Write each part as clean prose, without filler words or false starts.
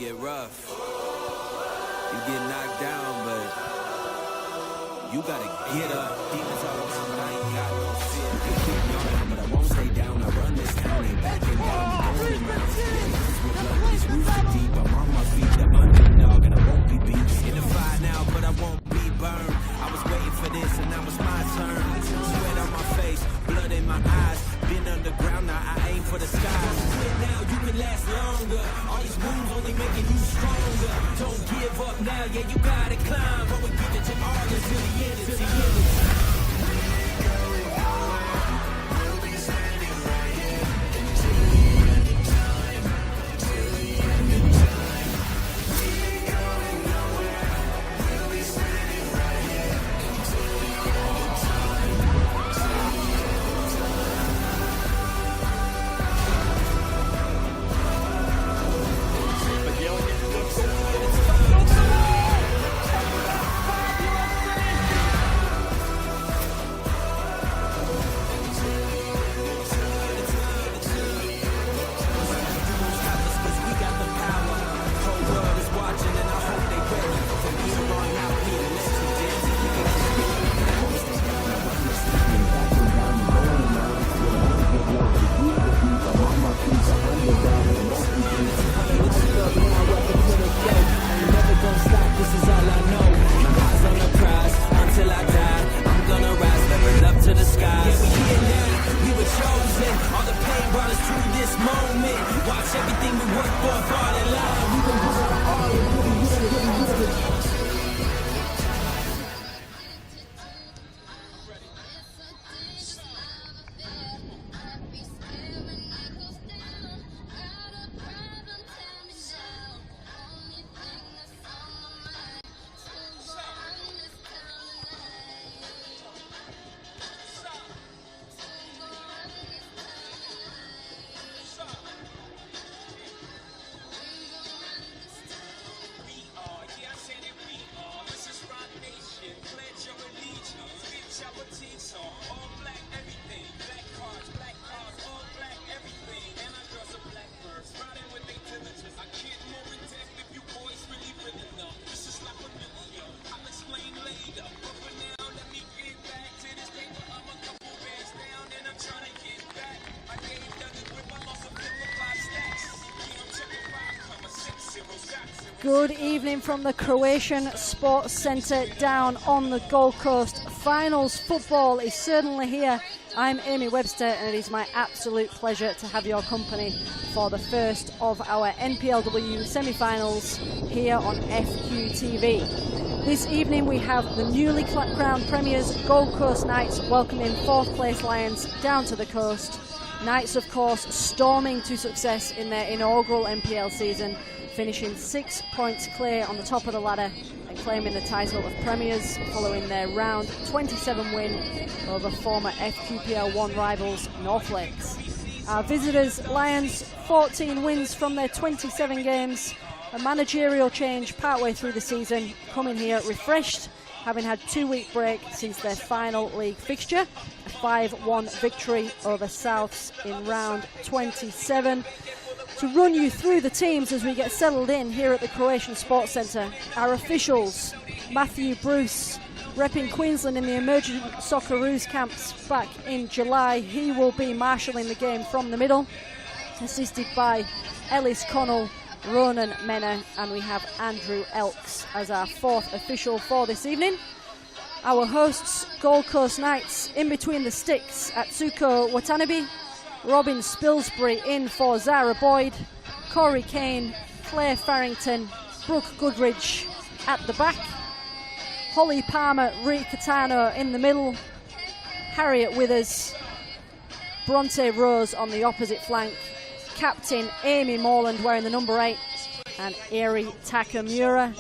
get rough. You get knocked down, but you gotta get up. Demons all around, but I ain't got no fear. They keep yawning, but I won't stay down. I run this town, ain't backing down. I'm going around. This roots too deep. I'm on my feet, the underdog, and I won't be beat. In the fire now, but I won't be burned. I was waiting for this, and now it's my turn. Sweat on my face, blood in my eyes. Been underground, now I aim for the skies. Quit now, you can last longer. All these moves only making you stronger. Don't give up now, yeah, you gotta climb. But we give it to all until the end, until the end. We'll be standing right here until the end of time. Till the end of time. We ain't going nowhere. We'll be standing right here until the end of time. Till the end of time. Good evening from the Croatian Sports Centre down on the Gold Coast. Finals football is certainly here. I'm Amy Webster and it is my absolute pleasure to have your company for the first of our NPLW semi-finals here on FQTV. This evening we have the newly crowned premiers Gold Coast Knights welcoming fourth place Lions down to the coast. Knights, of course, storming to success in their inaugural NPL season, finishing 6 points clear on the top of the ladder and claiming the title of premiers following their round 27 win over former FQPL 1 rivals North Lakes. Our visitors, Lions, 14 wins from their 27 games, a managerial change partway through the season, coming here refreshed, having had 2-week break since their final league fixture, a 5-1 victory over Souths in round 27. To run you through the teams as we get settled in here at the Croatian Sports Centre, our officials, Matthew Bruce, repping Queensland in the emergent Socceroos camps back in July. He will be marshalling the game from the middle, assisted by Ellis Connell, Ronan Mena, and we have Andrew Elks as our fourth official for this evening. Our hosts, Gold Coast Knights, in between the sticks, Atsuko Watanabe, Robin Spilsbury in for Zara Boyd, Corey Kane, Claire Farrington, Brooke Goodridge at the back, Holly Palmer, Ree Catano in the middle, Harriet Withers, Bronte Rose on the opposite flank, Captain Amy Morland wearing the number 8, and Eri Takamura.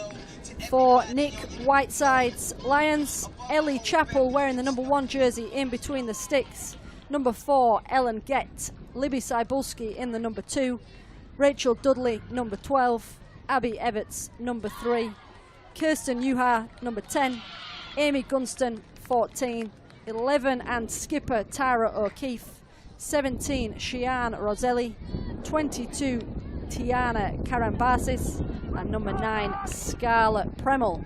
For Nick Whiteside's Lions, Ellie Chappell wearing the number 1 jersey in between the sticks, number 4, Ellen Gett, Libby Cybulski in the number 2, Rachel Dudley, number 12, Abby Everts, number 3, Kirsten Yuha, number 10, Amy Gunston, 14, 11 and skipper Tara O'Keefe, 17 Shian Roselli, 22 Tiana Karambasis, and number 9, Scarlett Premel.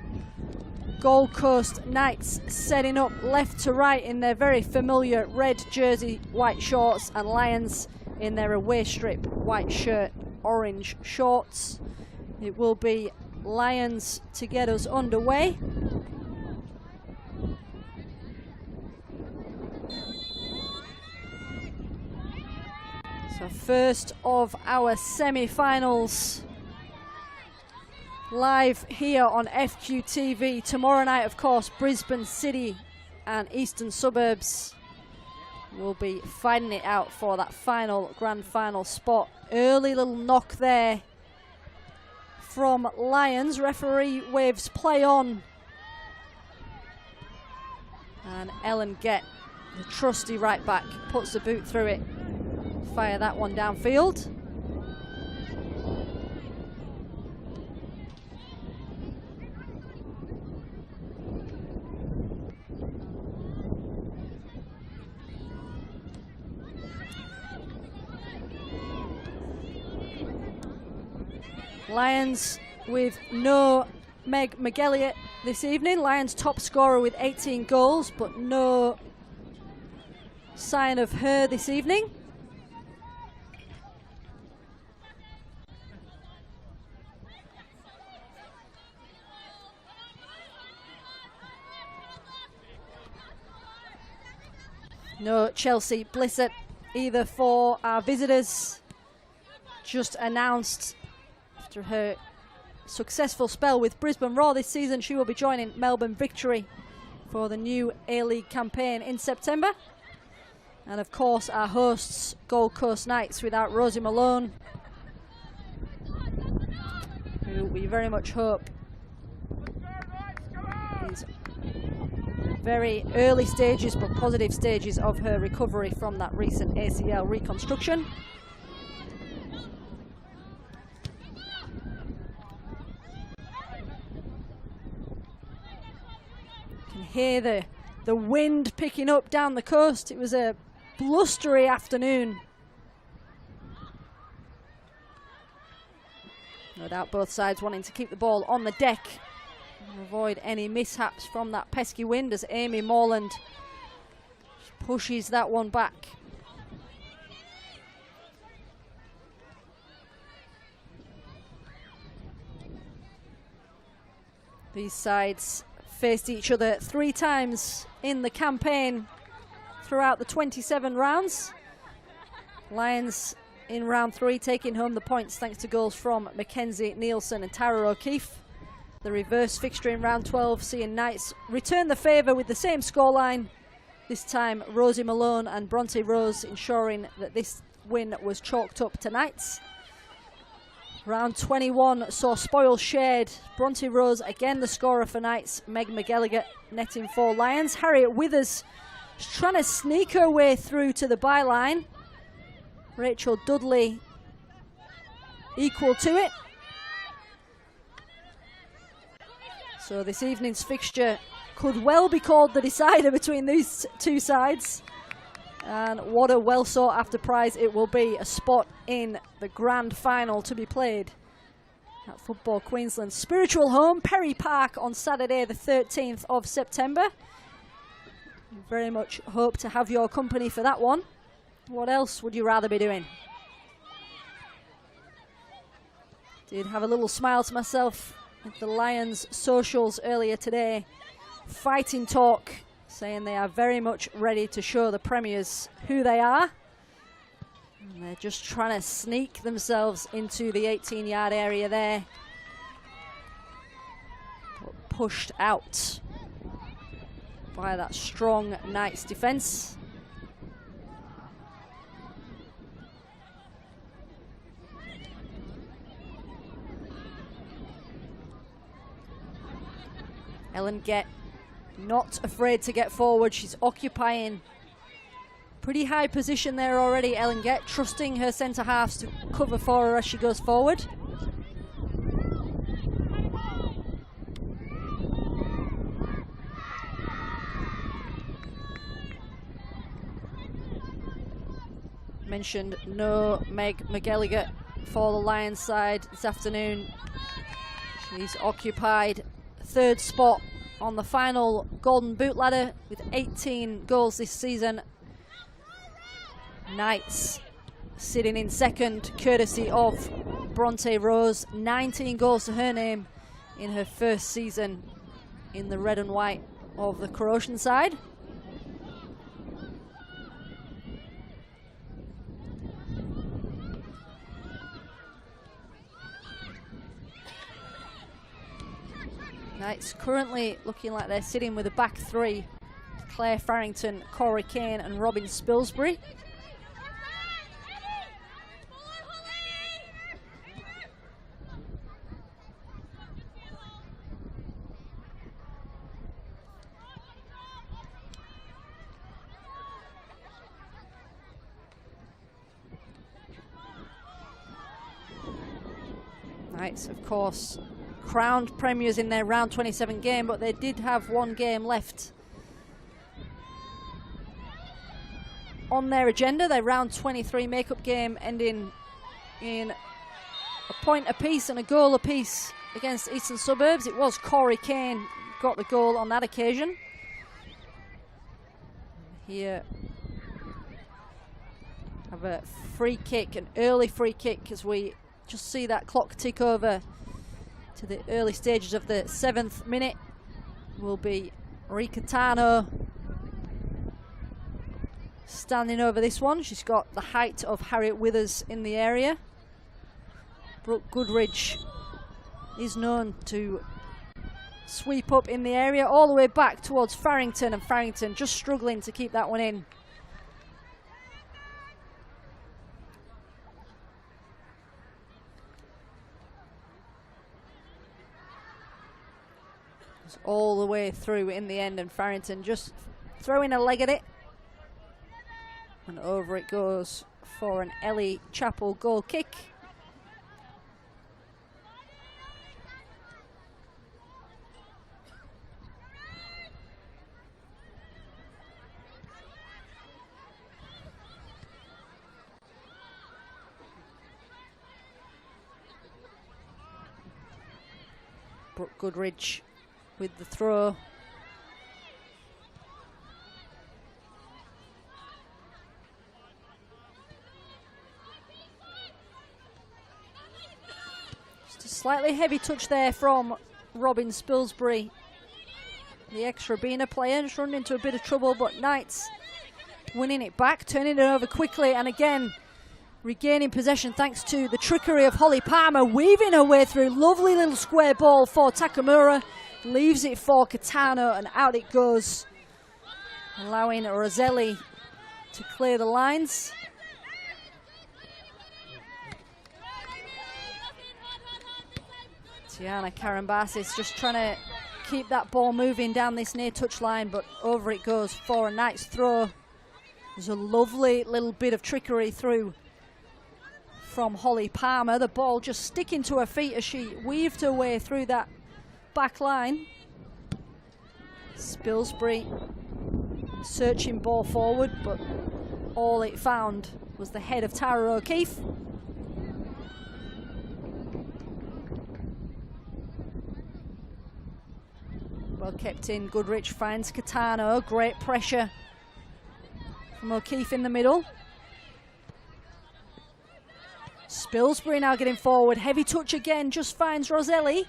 Gold Coast Knights setting up left to right in their very familiar red jersey, white shorts, and Lions in their away strip, white shirt, orange shorts. It will be Lions to get us underway. So first of our semi-finals, live here on FQTV. Tomorrow night, of course, Brisbane City and Eastern Suburbs will be fighting it out for that final grand final spot. Early little knock there from Lions. Referee waves play on. And Ellen Gett, the trusty right back, puts the boot through it. Fire that one downfield. Lions with no Meg McElligott this evening. Lions top scorer with 18 goals, but no sign of her this evening. No Chelsea Blissett either for our visitors. Just announced after her successful spell with Brisbane Roar this season, she will be joining Melbourne Victory for the new A-League campaign in September. And of course our hosts, Gold Coast Knights, without Rosie Malone, who we very much hope is very early stages but positive stages of her recovery from that recent ACL reconstruction. You can hear the wind picking up down the coast. It was a blustery afternoon. No doubt both sides wanting to keep the ball on the deck and avoid any mishaps from that pesky wind, as Amy Morland pushes that one back. These sides faced each other 3 times in the campaign throughout the 27 rounds. Lions in round 3 taking home the points thanks to goals from Mackenzie Nielsen and Tara O'Keefe. The reverse fixture in round 12 seeing Knights return the favour with the same scoreline. This time Rosie Malone and Bronte Rose ensuring that this win was chalked up to Knights. Round 21 saw spoils shared. Bronte Rose again the scorer for Knights. Meg McElligott netting for Lions. Harriet Withers trying to sneak her way through to the byline. Rachel Dudley equal to it. So this evening's fixture could well be called the decider between these two sides. And what a well sought after prize it will be, a spot in the grand final to be played at Football Queensland's spiritual home, Perry Park, on Saturday the 13th of September. Very much hope to have your company for that one. What else would you rather be doing? Did have a little smile to myself at the Lions socials earlier today. Fighting talk, saying they are very much ready to show the Premiers who they are. And they're just trying to sneak themselves into the 18-yard area there. But pushed out by that strong Knights defence. Ellen Gett not afraid to get forward. She's occupying pretty high position there already, Ellen Gett, trusting her centre halves to cover for her as she goes forward. Mentioned no Meg McElligott for the Lions side this afternoon. She's occupied third spot on the final Golden Boot ladder with 18 goals this season. Knights sitting in second, courtesy of Bronte Rose. 19 goals to her name in her first season in the red and white of the Croatian side. Knights currently looking like they're sitting with a back three: Claire Farrington, Corey Kane and Robin Spilsbury. Knights, of course, crowned premiers in their round 27 game, but they did have one game left on their agenda. Their round 23 makeup game ending in a point apiece and a goal apiece against Eastern Suburbs. It was Corey Kane got the goal on that occasion. Here have a free kick, an early free kick, as we just see that clock tick over to the early stages of the 7th minute. Will be Ricatano standing over this one. She's got the height of Harriet Withers in the area. Brooke Goodridge is known to sweep up in the area all the way back towards Farrington, and Farrington just struggling to keep that one in. All the way through in the end, and Farrington just throwing a leg at it, and over it goes for an Ellie Chappell goal kick. Brooke Goodridge with the throw. Just a slightly heavy touch there from Robin Spilsbury. The extra being a player, just running into a bit of trouble, but Knights winning it back, turning it over quickly, and again regaining possession thanks to the trickery of Holly Palmer, weaving her way through. Lovely little square ball for Takamura. Leaves it for Catano, and out it goes, allowing Roselli to clear the lines. Tiana Karambasis just trying to keep that ball moving down this near touch line, but over it goes for a Knights throw. There's a lovely little bit of trickery through from Holly Palmer. The ball just sticking to her feet as she weaved her way through that back line. Spilsbury searching ball forward, but all it found was the head of Tara O'Keefe. Well kept in. Goodrich finds Catano. Great pressure from O'Keefe in the middle. Spilsbury now getting forward. Heavy touch again, just finds Roselli.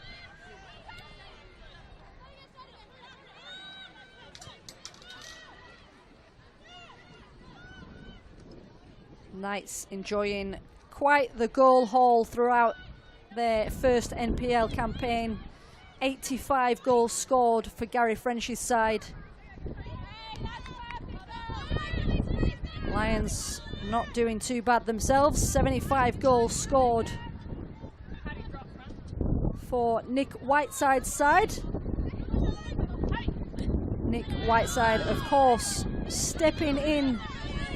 Knights enjoying quite the goal haul throughout their first NPL campaign. 85 goals scored for Gary French's side. Lions not doing too bad themselves. 75 goals scored for Nick Whiteside's side. Nick Whiteside, of course, stepping in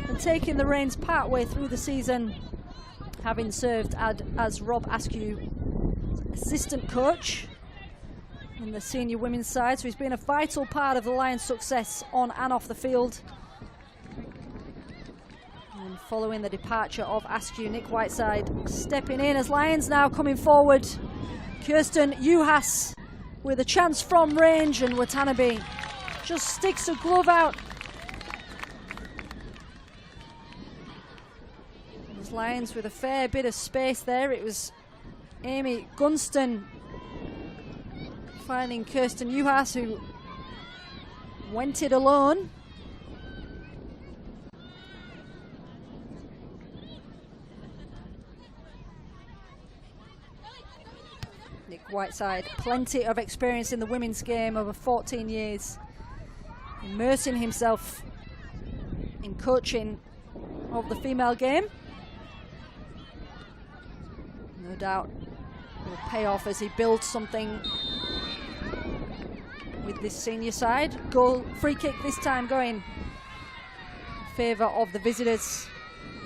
and taking the reins partway through the season, having served as Rob Askew's assistant coach in the senior women's side. So he's been a vital part of the Lions' success on and off the field. And following the departure of Askew. Nick Whiteside stepping in as Lions now coming forward. Kirsten Uhas with a chance from range, and Watanabe just sticks a glove out. Those Lions with a fair bit of space there. It was Amy Gunston finding Kirsten Uhas, who went it alone. Nick Whiteside, plenty of experience in the women's game over 14 years, immersing himself in coaching of the female game. No doubt it will pay off as he builds something with this senior side. Goal, free kick this time going in favour of the visitors.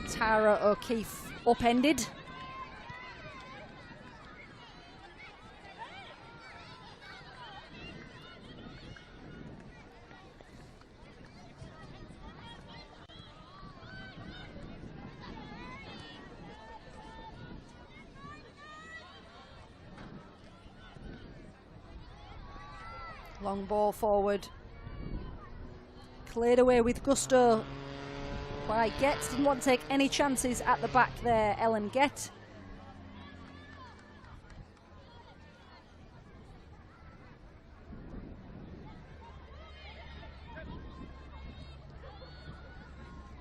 Tara O'Keefe upended. Long ball forward. Cleared away with gusto by Getz. Didn't want to take any chances at the back there, Ellen Gett.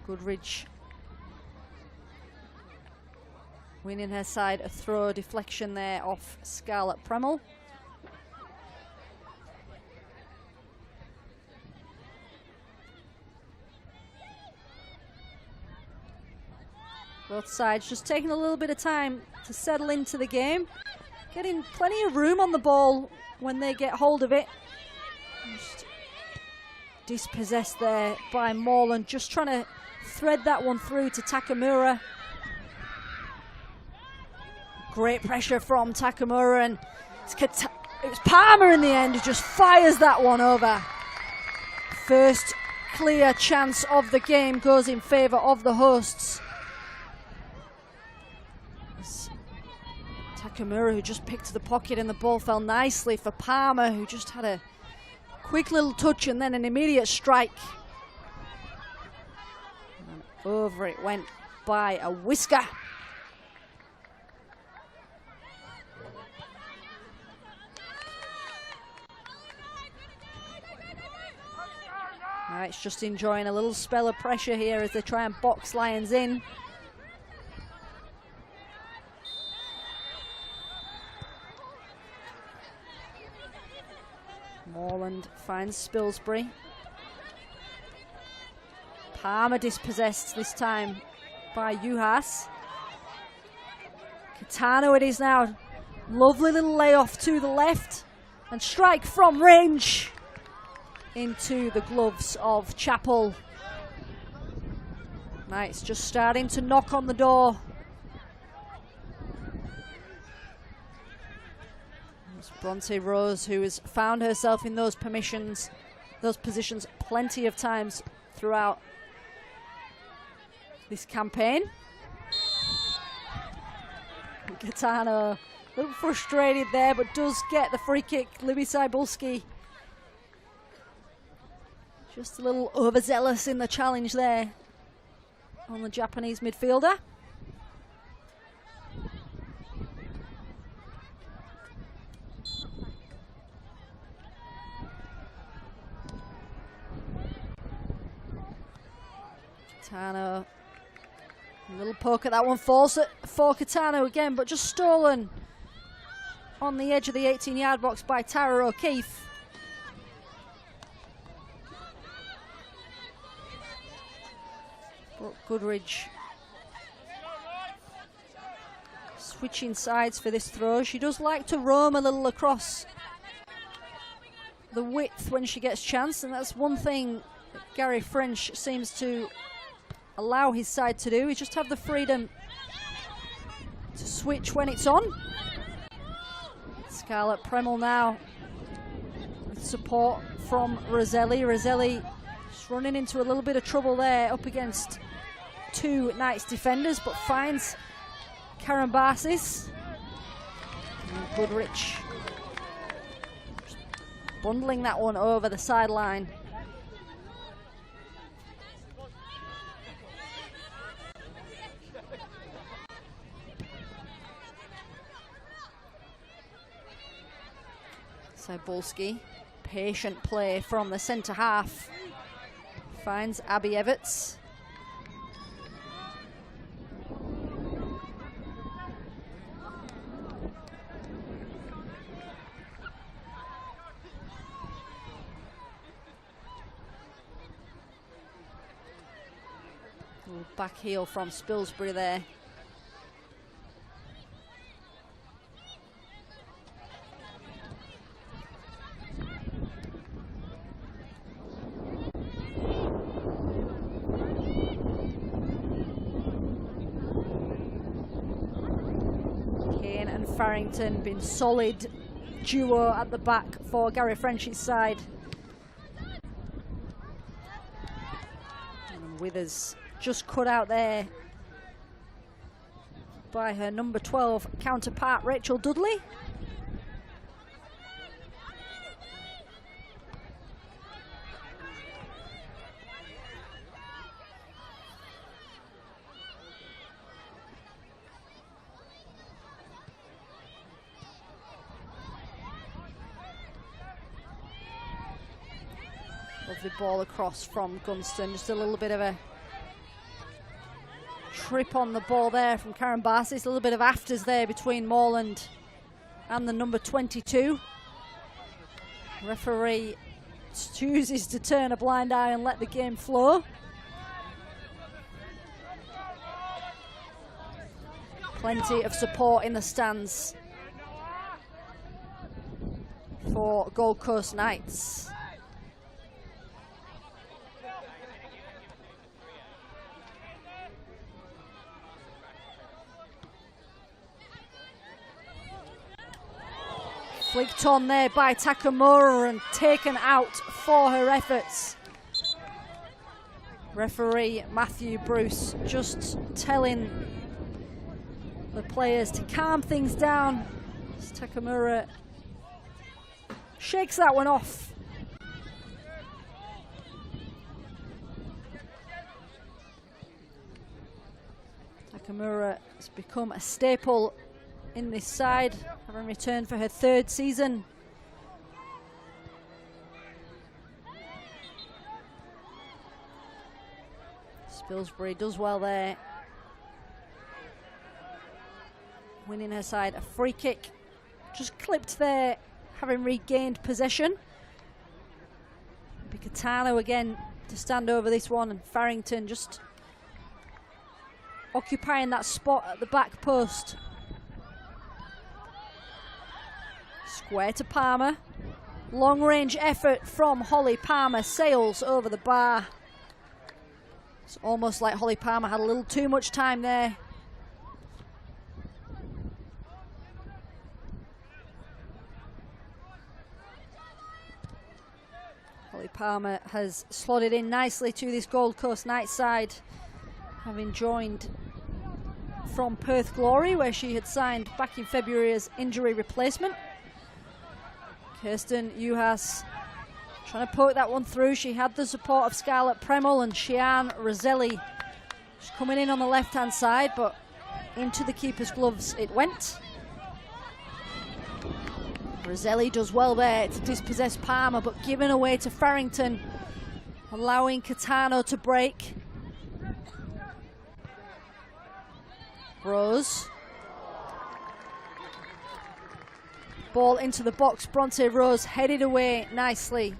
Goodridge winning her side a throw deflection there off Scarlett Premel. Both sides just taking a little bit of time to settle into the game. Getting plenty of room on the ball when they get hold of it. Just dispossessed there by Morland. Just trying to thread that one through to Takamura. Great pressure from Takamura, and it was Palmer in the end who just fires that one over. First clear chance of the game goes in favour of the hosts. Takamura, who just picked the pocket, and the ball fell nicely for Palmer, who just had a quick little touch and then an immediate strike. And over it went by a whisker. It's just enjoying a little spell of pressure here as they try and box Lions in. Morland finds Spilsbury. Palmer dispossessed this time by Uhas. Catano it is now. Lovely little layoff to the left and strike from range into the gloves of Chappell. Knights just starting to knock on the door. It's Bronte Rose, who has found herself in those positions plenty of times throughout this campaign. Catano a little frustrated there, but does get the free kick. Libby Cybulski just a little overzealous in the challenge there on the Japanese midfielder. Catano, a little poke at that one, falls for Catano again, but just stolen on the edge of the 18-yard box by Tara O'Keefe. Goodridge switching sides for this throw. She does like to roam a little across the width when she gets chance, and that's one thing that Gary French seems to allow his side to do. He just have the freedom to switch when it's on. Scarlett Premel now with support from Roselli. Roselli just running into a little bit of trouble there up against two Knights defenders, but finds Karambasis. And Goodrich just bundling that one over the sideline. Cybulski, patient play from the centre half. Finds Abby Everts. Back heel from Spilsbury there. Kane and Farrington been solid duo at the back for Gary French's side. And Withers just cut out there by her number 12 counterpart, Rachel Dudley. Lovely ball across from Gunston, just a little bit of a trip on the ball there from Karen Barsis. A little bit of afters there between Morland and the number 22. Referee chooses to turn a blind eye and let the game flow. Plenty of support in the stands for Gold Coast Knights. Flicked on there by Takamura and taken out for her efforts. Referee Matthew Bruce just telling the players to calm things down as Takamura shakes that one off. Takamura has become a staple in this side, having returned for her third season. Spilsbury does well there, winning her side a free kick. Just clipped there, having regained possession. Bicatano again to stand over this one, and Farrington just occupying that spot at the back post. Square to Palmer. Long range effort from Holly Palmer, sails over the bar. It's almost like Holly Palmer had a little too much time there. Holly Palmer has slotted in nicely to this Gold Coast Knights side, having joined from Perth Glory, where she had signed back in February as injury replacement. Kirsten Uhas trying to poke that one through. She had the support of Scarlett Premel and Shian Roselli. She's coming in on the left-hand side, but into the keeper's gloves it went. Roselli does well there to dispossess Palmer, but given away to Farrington, allowing Catano to break. Rose. Ball into the box. Bronte Rose headed away nicely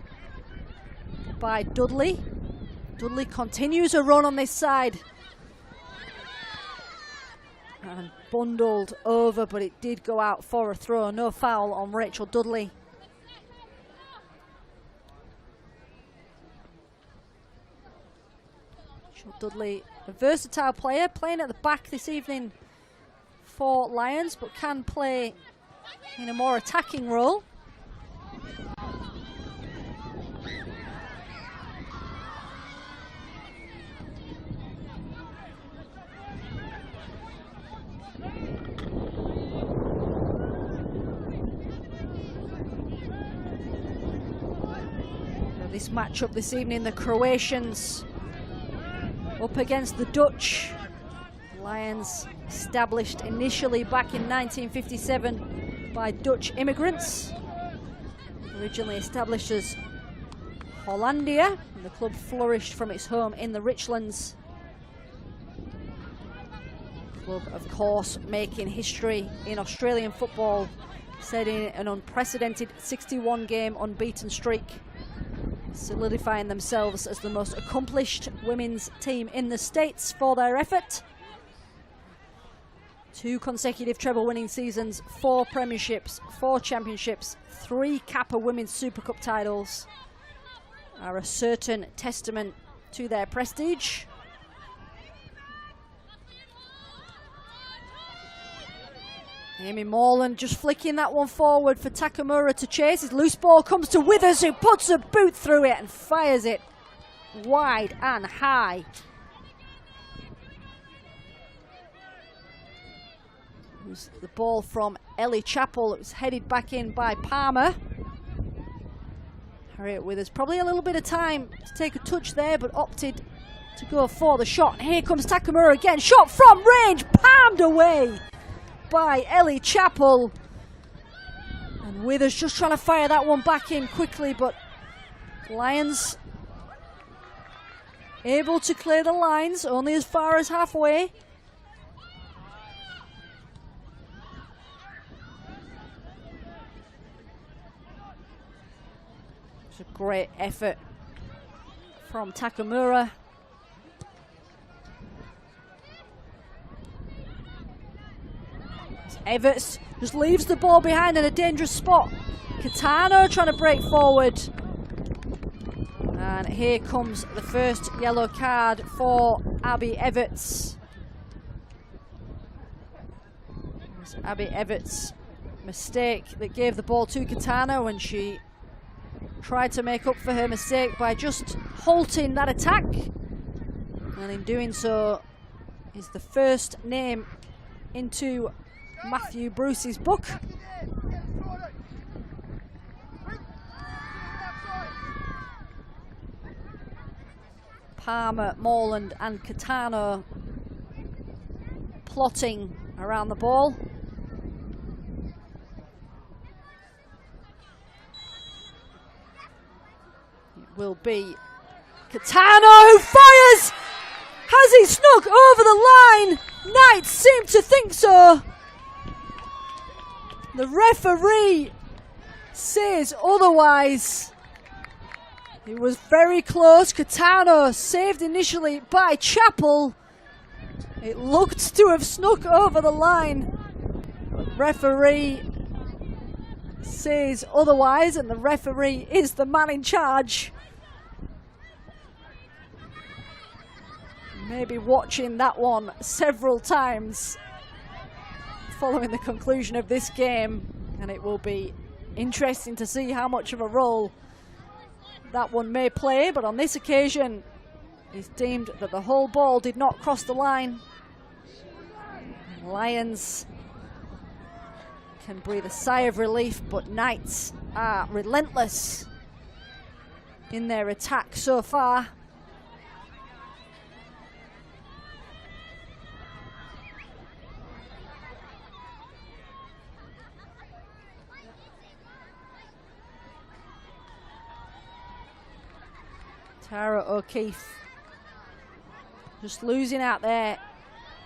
by Dudley. Dudley continues a run on this side. And bundled over, but it did go out for a throw. No foul on Rachel Dudley. Rachel Dudley, a versatile player, playing at the back this evening for Lions, but can play in a more attacking role. this matchup this evening. The Croatians up against the Dutch. Lions established initially back in 1957 by Dutch immigrants. Originally established as Hollandia, and the club flourished from its home in the Richlands. Club, of course, making history in Australian football, setting an unprecedented 61-game unbeaten streak, solidifying themselves as the most accomplished women's team in the States for their effort. 2 consecutive treble-winning seasons, 4 premierships, 4 championships, 3 Kappa Women's Super Cup titles are a certain testament to their prestige. Amy Morland just flicking that one forward for Takamura to chase. His loose ball comes to Withers, who puts a boot through it and fires it wide and high. It was the ball from Ellie Chappell. It was headed back in by Palmer. Harriet Withers, probably a little bit of time to take a touch there, but opted to go for the shot. And here comes Takamura again. Shot from range, palmed away by Ellie Chappell. And Withers just trying to fire that one back in quickly, but Lions able to clear the lines, only as far as halfway. It's a great effort from Takamura. Everts just leaves the ball behind in a dangerous spot. Catano trying to break forward. And here comes the first yellow card for Abby Everts. It was Abby Everts' mistake that gave the ball to Catano when she tried to make up for her mistake by just halting that attack. And in doing so is the first name into Matthew Bruce's book. Palmer, Morland and Catano plotting around the ball. It will be Catano who fires! Has he snuck over the line? Knights seem to think so. The referee says otherwise. It was very close. Catano saved initially by Chappell. It looked to have snuck over the line. The referee says otherwise, and the referee is the man in charge. Maybe watching that one several times following the conclusion of this game, and it will be interesting to see how much of a role that one may play, but on this occasion it's deemed that the whole ball did not cross the line. Lions can breathe a sigh of relief, but Knights are relentless in their attack so far. Tara O'Keefe just losing out there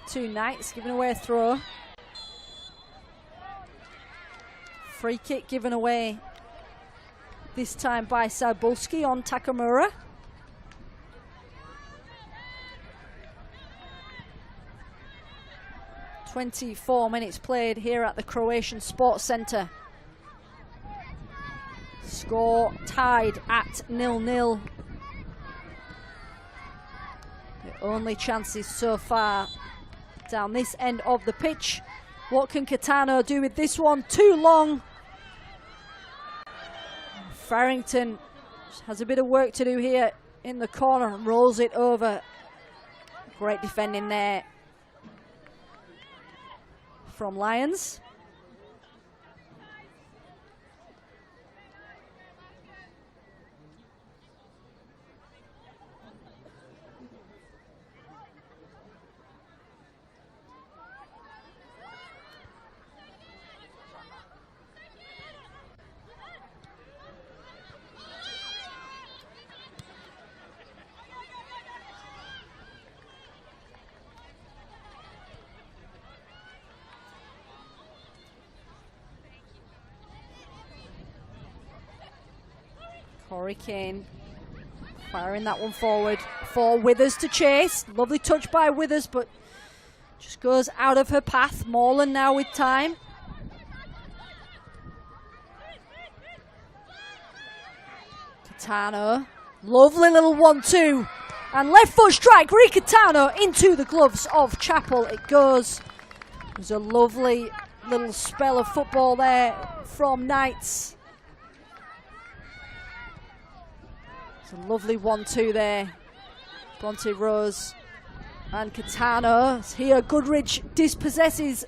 to Knights, giving away a throw. Free kick given away this time by Sabulski on Takamura. "24 minutes played here at the Croatian Sports Centre. Score tied at 0-0. The only chances so far down this end of the pitch. What can Catano do with this one? Too long. Farrington has a bit of work to do here in the corner and rolls it over. Great defending there from Lions. Corey Kane firing that one forward for Withers to chase. Lovely touch by Withers, but just goes out of her path. Morland now with time. Catano, lovely little 1-2. And left foot strike, Ricatano into the gloves of Chappell. It goes. There's a lovely little spell of football there from Knights. It's a lovely 1-2 there. Bronte Rose and Catano. Here Goodridge dispossesses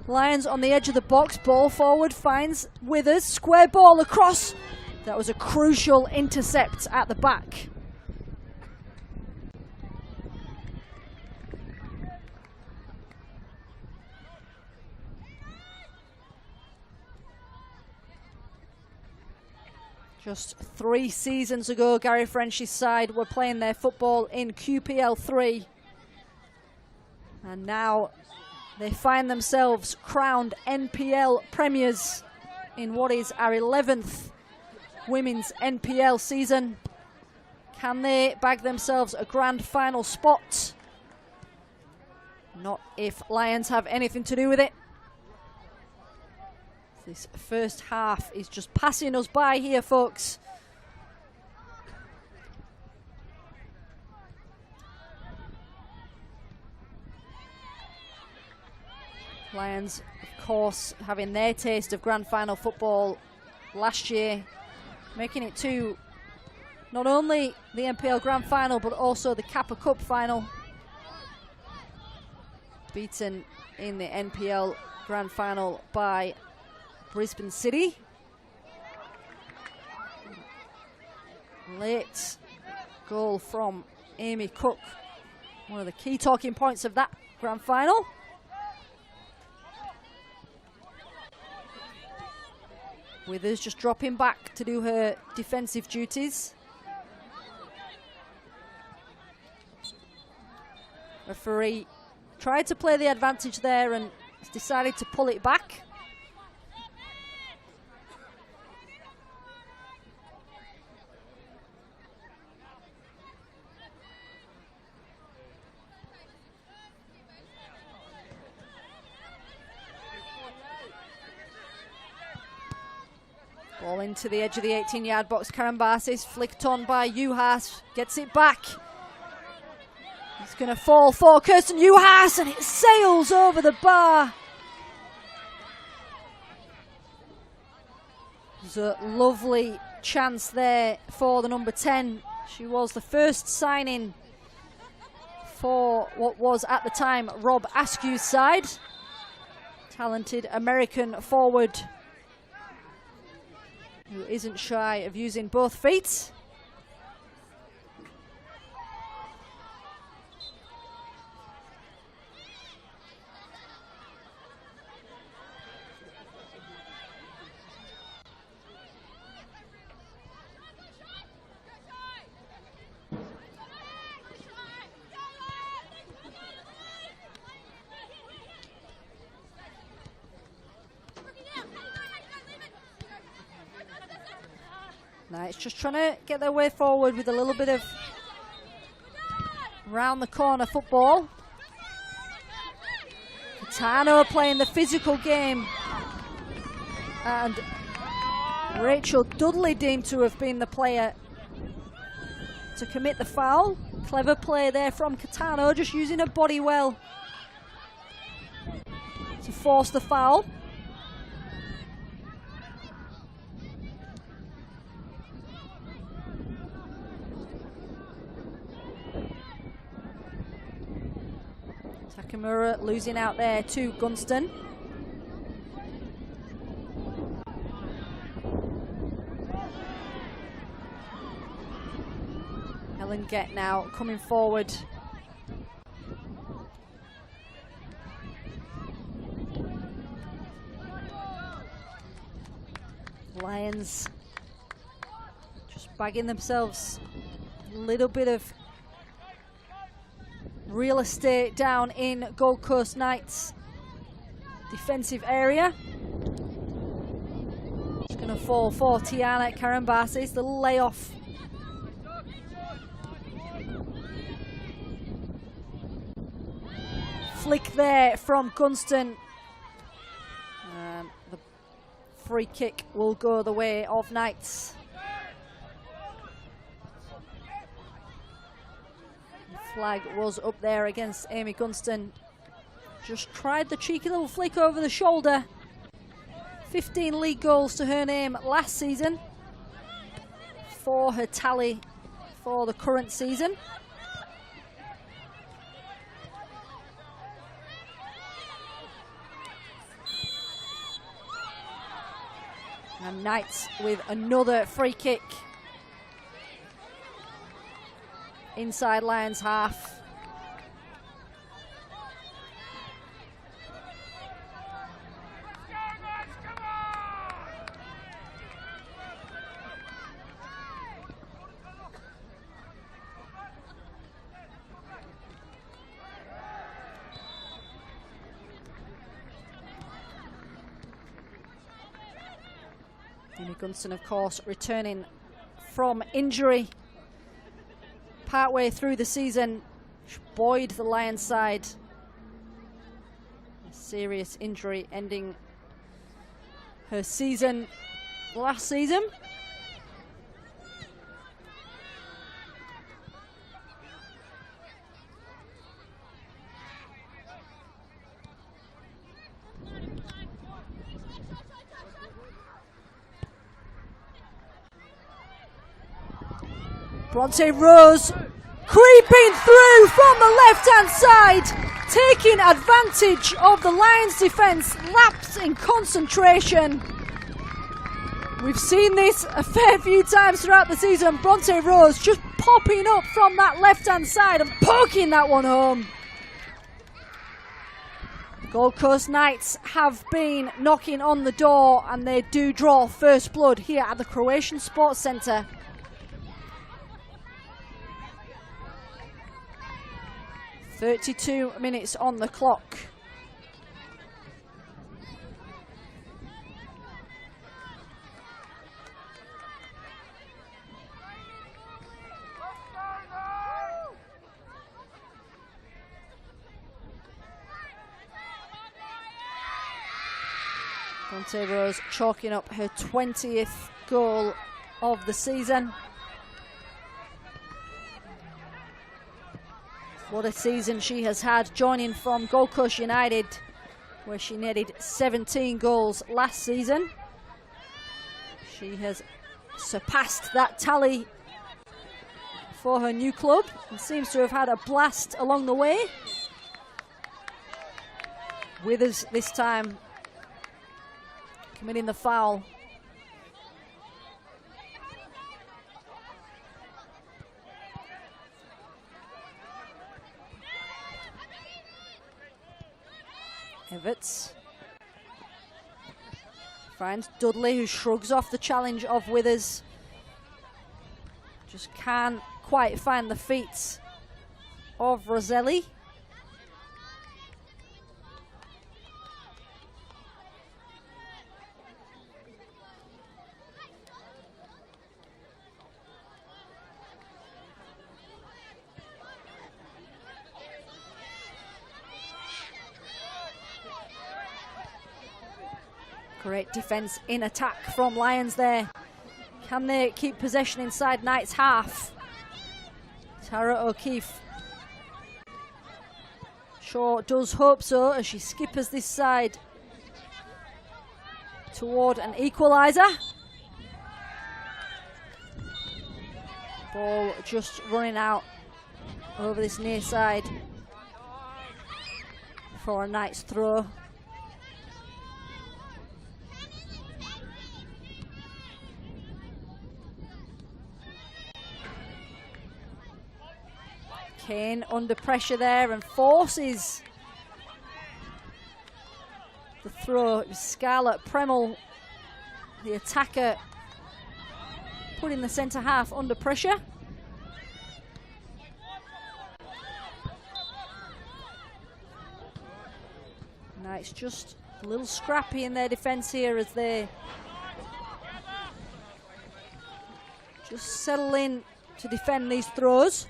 Lions on the edge of the box. Ball forward, finds Withers. Square ball across. That was a crucial intercept at the back. Just 3 seasons ago, Gary French's side were playing their football in QPL 3. And now they find themselves crowned NPL premiers in what is our 11th women's NPL season. Can they bag themselves a grand final spot? Not if Lions have anything to do with it. This first half is just passing us by here, folks. Lions, of course, having their taste of grand final football last year, making it to not only the NPL grand final but also the Kappa Cup final. Beaten in the NPL grand final by Brisbane City. Late goal from Amy Cook, one of the key talking points of that grand final. Withers just dropping back to do her defensive duties. Referee tried to play the advantage there and has decided to pull it back. Ball into the edge of the 18-yard box. Karambasis flicked on by Juhas. Gets it back. It's going to fall for Kirsten Juhas, and it sails over the bar. There's a lovely chance there for the number 10. She was the first signing for what was at the time Rob Askew's side. Talented American forward who isn't shy of using both feet. Knights just trying to get their way forward with a little bit of round the corner football. Catano playing the physical game, and Rachel Dudley deemed to have been the player to commit the foul. Clever play there from Catano, just using her body well to force the foul. Takamura losing out there to Gunston. Helen Gett now coming forward. Lions just bagging themselves a little bit of real estate down in Gold Coast Knights defensive area. Just going Going to fall for Tiana Karambasis, the layoff. Flick there from Gunston. The free kick will go the way of Knights. The flag was up there against Amy Gunston. Just tried the cheeky little flick over the shoulder. 15 league goals to her name last season. For her tally for the current season. And Knights with another free kick. Inside Lions half. Amy Gunston, of course, returning from injury partway through the season. She buoyed the Lions side. A serious injury ending her season last season. Bronte Rose creeping through from the left-hand side, taking advantage of the Lions' defence, lapsed in concentration. We've seen this a fair few times throughout the season. Bronte Rose just popping up from that left-hand side and poking that one home. Gold Coast Knights have been knocking on the door, and they do draw first blood here at the Croatian Sports Centre. "32 minutes on the clock." Bronte Rose chalking up her 20th goal of the season. What a season she has had, joining from Gold Coast United, where she netted 17 goals last season. She has surpassed that tally for her new club and seems to have had a blast along the way. Withers this time committing the foul. Everts finds Dudley, who shrugs off the challenge of Withers. Just can't quite find the feet of Roselli. Great defence in attack from Lions there. Can they keep possession inside Knights half? Tara O'Keefe sure does hope so, as she skippers this side toward an equaliser. Ball just running out over this near side for a Knights throw. Kane under pressure there and forces the throw. It was Scarlett Premel, the attacker, putting the centre half under pressure. Knights just a little scrappy in their defence here as they just settle in to defend these throws.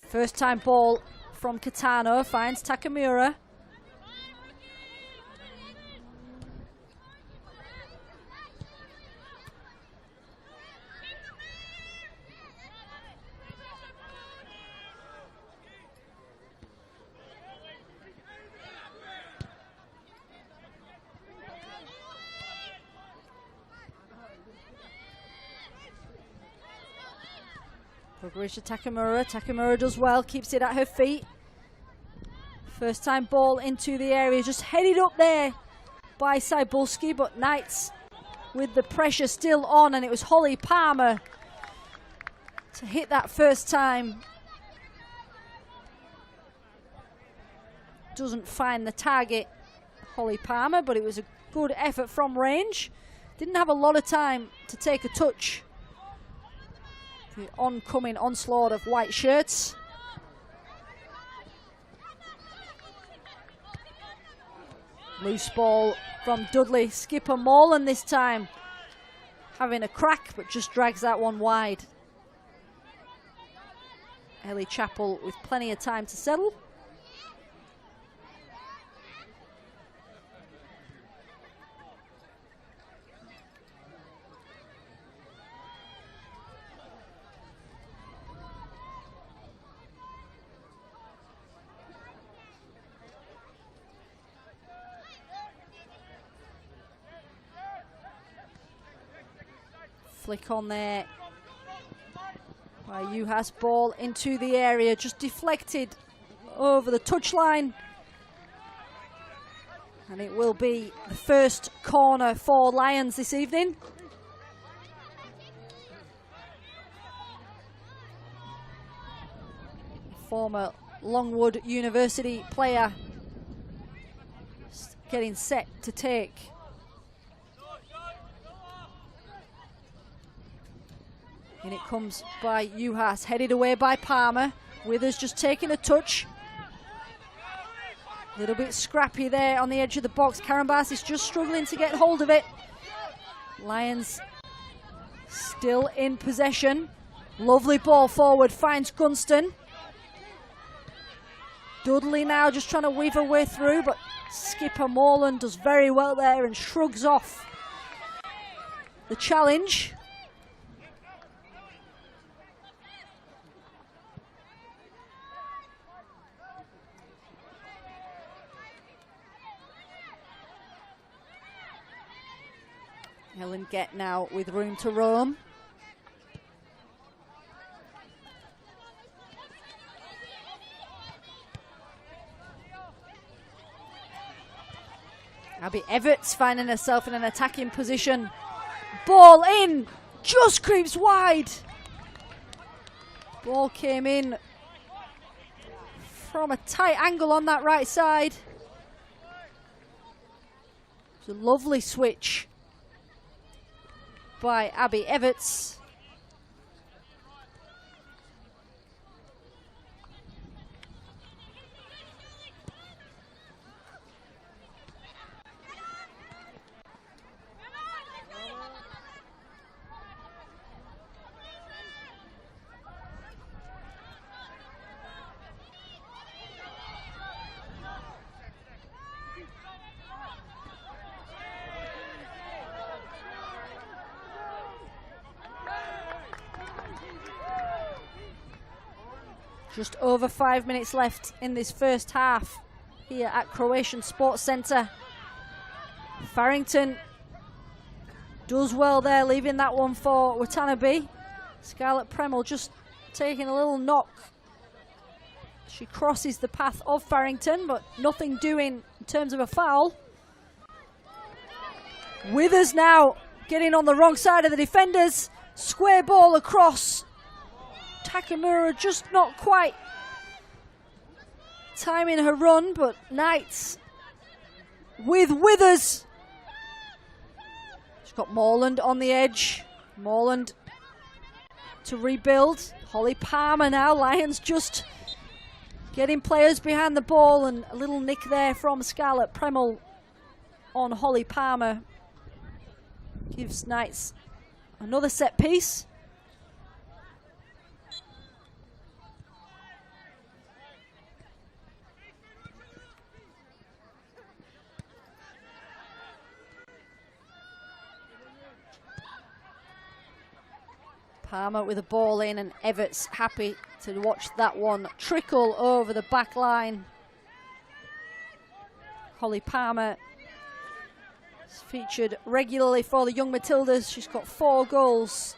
First time ball from Kitano, finds Takamura. Progression Takamura. Takamura does well, keeps it at her feet. First time ball into the area, just headed up there by Cybulski, but Knights with the pressure still on, and it was Holly Palmer to hit that first time. Doesn't find the target, Holly Palmer, but it was a good effort from range. Didn't have a lot of time to take a touch. The oncoming onslaught of white shirts. Loose ball from Dudley. Skipper Morland this time having a crack, but just drags that one wide. Ellie Chappell with plenty of time to settle. Flick on there by Juhas. Ball into the area, just deflected over the touchline. And it will be the first corner for Lions this evening. Former Longwood University player getting set to take. And it comes by Juhas, headed away by Palmer. Withers just taking a touch. A little bit scrappy there on the edge of the box. Karambas is just struggling to get hold of it. Lions still in possession. Lovely ball forward, finds Gunston. Dudley now just trying to weave her way through, but Skipper Morland does very well there and shrugs off the challenge. Helen Gett now with room to roam. Abby Everts finding herself in an attacking position. Ball in, just creeps wide. Ball came in from a tight angle on that right side. It's a lovely switch by Abby Everts. Just over 5 minutes left in this first half here at Croatian Sports Centre. Farrington does well there, leaving that one for Watanabe. Scarlett Premel just taking a little knock. She crosses the path of Farrington, but nothing doing in terms of a foul. Withers now getting on the wrong side of the defenders. Square ball across. Takamura just not quite timing her run, but Knights with Withers. She's got Morland on the edge. Morland to rebuild. Holly Palmer now. Lions just getting players behind the ball, and a little nick there from Scarlett Premel on Holly Palmer. Gives Knights another set piece. Palmer with the ball in, and Everts happy to watch that one trickle over the back line. Holly Palmer is featured regularly for the Young Matildas. She's got 4 goals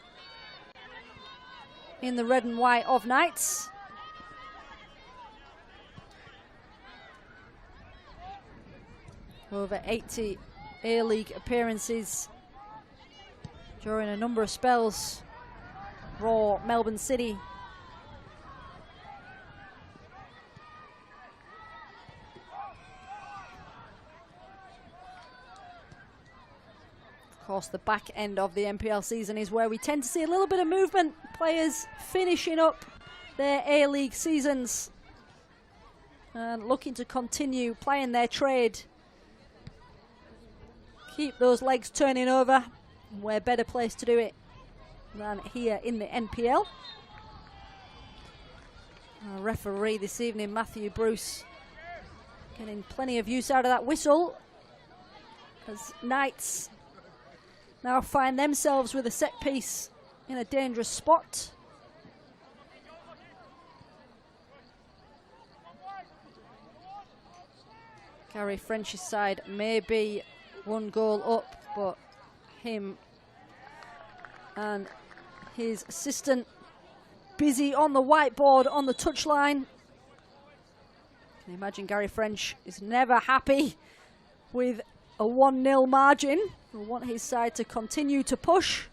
in the red and white of Knights. Over 80 A-League appearances during a number of spells. Raw Melbourne City. Of course, the back end of the NPL season is where we tend to see a little bit of movement. Players finishing up their A-League seasons and looking to continue playing their trade. Keep those legs turning over. Where better place to do it than here in the NPL. Our referee this evening, Matthew Bruce, getting plenty of use out of that whistle as Knights now find themselves with a set piece in a dangerous spot. Gary French's side may be 1 goal up, but him and his assistant busy on the whiteboard on the touchline. Can you imagine Gary French is never happy with a 1-0 margin. He'll want his side to continue to push.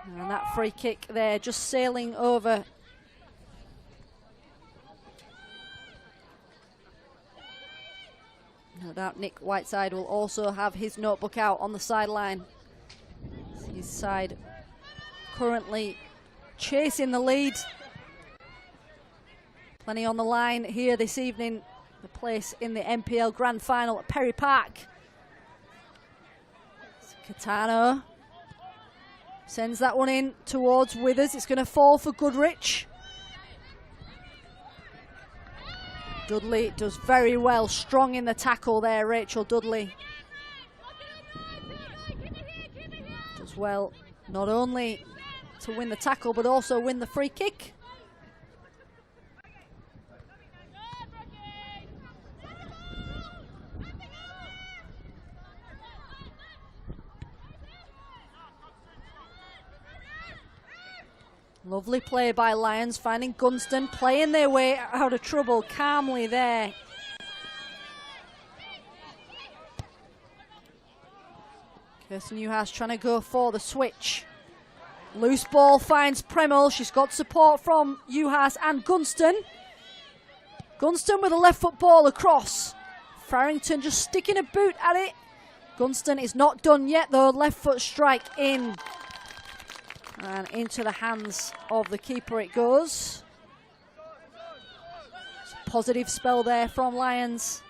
And that free kick there just sailing over. No doubt Nick Whiteside will also have his notebook out on the sideline. His side currently chasing the lead. Plenty on the line here this evening. The place in the NPL Grand Final at Perry Park. Catano sends that one in towards Withers. It's going to fall for Goodrich. Dudley does very well, strong in the tackle there, Rachel Dudley. Does well not only to win the tackle, but also win the free kick. Lovely play by Lions, finding Gunston, playing their way out of trouble calmly there. Kirsten Newhouse trying to go for the switch. Loose ball finds Premel. She's got support from Newhouse and Gunston. Gunston with a left foot ball across. Farrington just sticking a boot at it. Gunston is not done yet though. Left foot strike in. And into the hands of the keeper it goes. It's a positive spell there from Lions.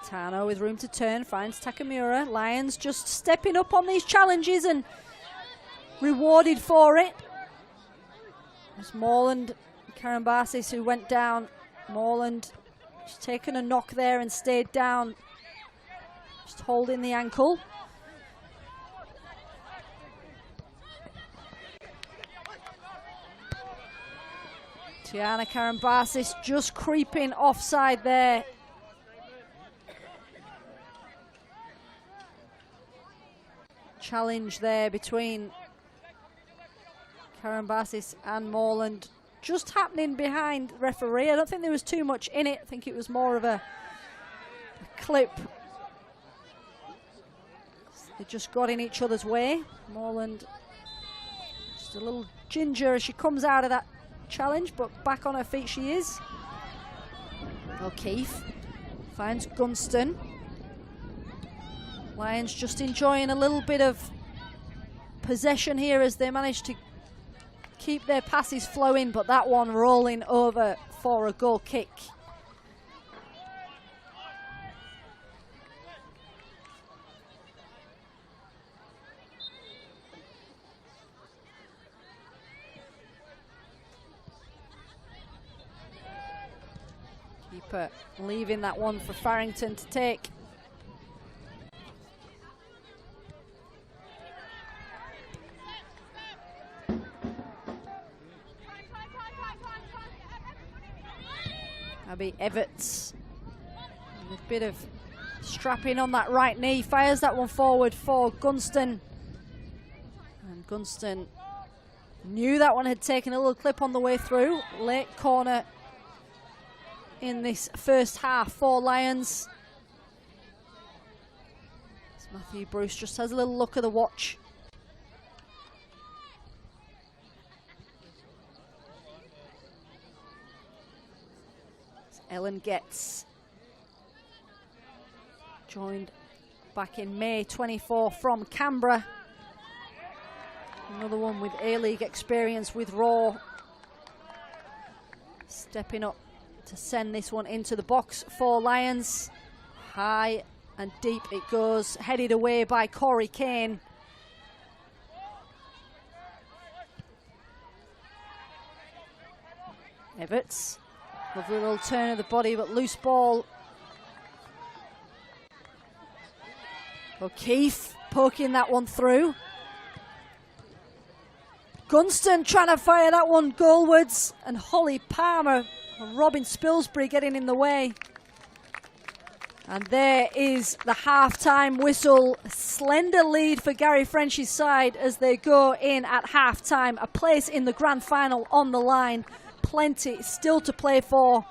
Tano with room to turn, finds Takamura. Lions just stepping up on these challenges and rewarded for it. There's Morland, Karambasis who went down. Morland just taken a knock there and stayed down, just holding the ankle. Tiana Karambasis just creeping offside there. Challenge there between Karambasis and Morland just happening behind the referee. I don't think there was too much in it. I think it was more of a clip. They just got in each other's way. Morland just a little ginger as she comes out of that challenge, but back on her feet she is. O'Keefe finds Gunston. Lions just enjoying a little bit of possession here as they manage to keep their passes flowing, but that one rolling over for a goal kick. Keeper leaving that one for Farrington to take. Abby Everts with a bit of strapping on that right knee, fires that one forward for Gunston. And Gunston knew that one had taken a little clip on the way through. Late corner in this first half for Lions. As Matthew Bruce just has a little look at the watch. Ellen Getz, joined back in May 24 from Canberra. Another one with A-League experience with Raw. Stepping up to send this one into the box for Lions. High and deep it goes, headed away by Corey Kane. Everts. Lovely little turn of the body, but loose ball. O'Keefe poking that one through. Gunston trying to fire that one goalwards, and Holly Palmer and Robin Spilsbury getting in the way. And there is the half-time whistle. Slender lead for Gary French's side as they go in at half-time. A place in the grand final on the line. Plenty still to play for.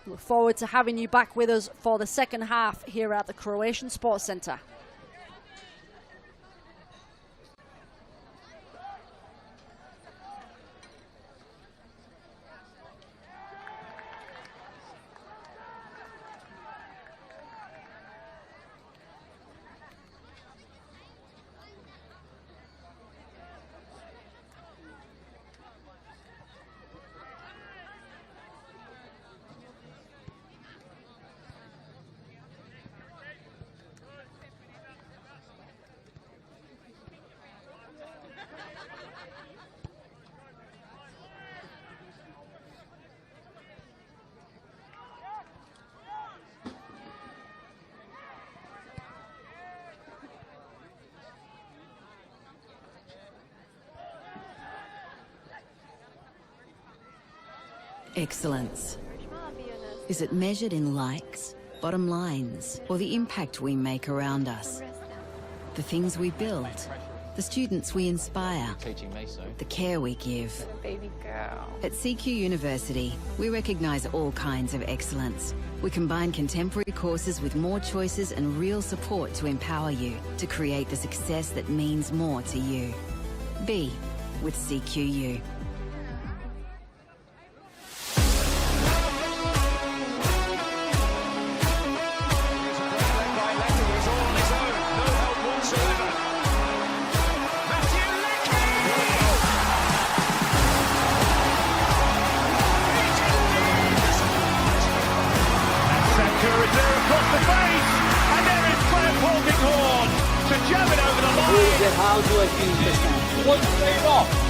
Look forward to having you back with us for the second half here at the Croatian Sports Centre. Excellence. Is it measured in likes, bottom lines, or the impact we make around us? The things we build, the students we inspire, the care we give. Baby girl. At CQ University, we recognise all kinds of excellence. We combine contemporary courses with more choices and real support to empower you to create the success that means more to you. Be with CQU. How do I finish this match? One straight off.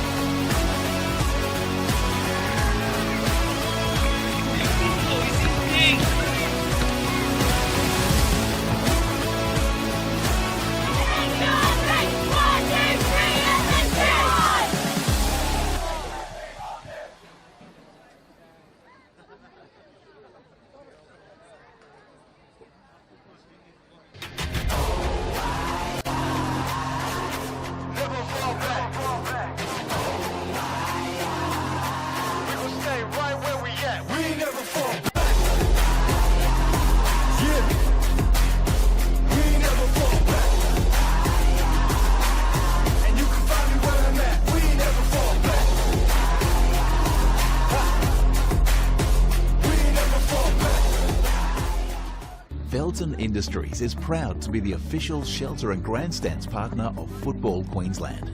Felton Industries is proud to be the official shelter and grandstands partner of Football Queensland.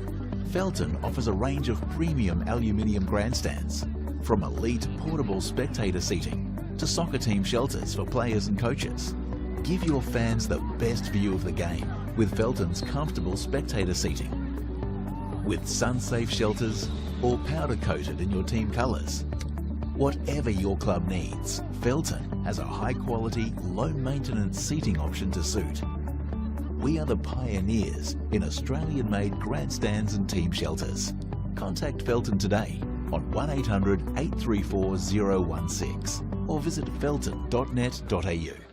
Felton offers a range of premium aluminium grandstands, from elite portable spectator seating to soccer team shelters for players and coaches. Give your fans the best view of the game with Felton's comfortable spectator seating. With sun-safe shelters or powder-coated in your team colours. Whatever your club needs, Felton has a high-quality, low-maintenance seating option to suit. We are the pioneers in Australian-made grandstands and team shelters. Contact Felton today on 1800 834 016 or visit felton.net.au.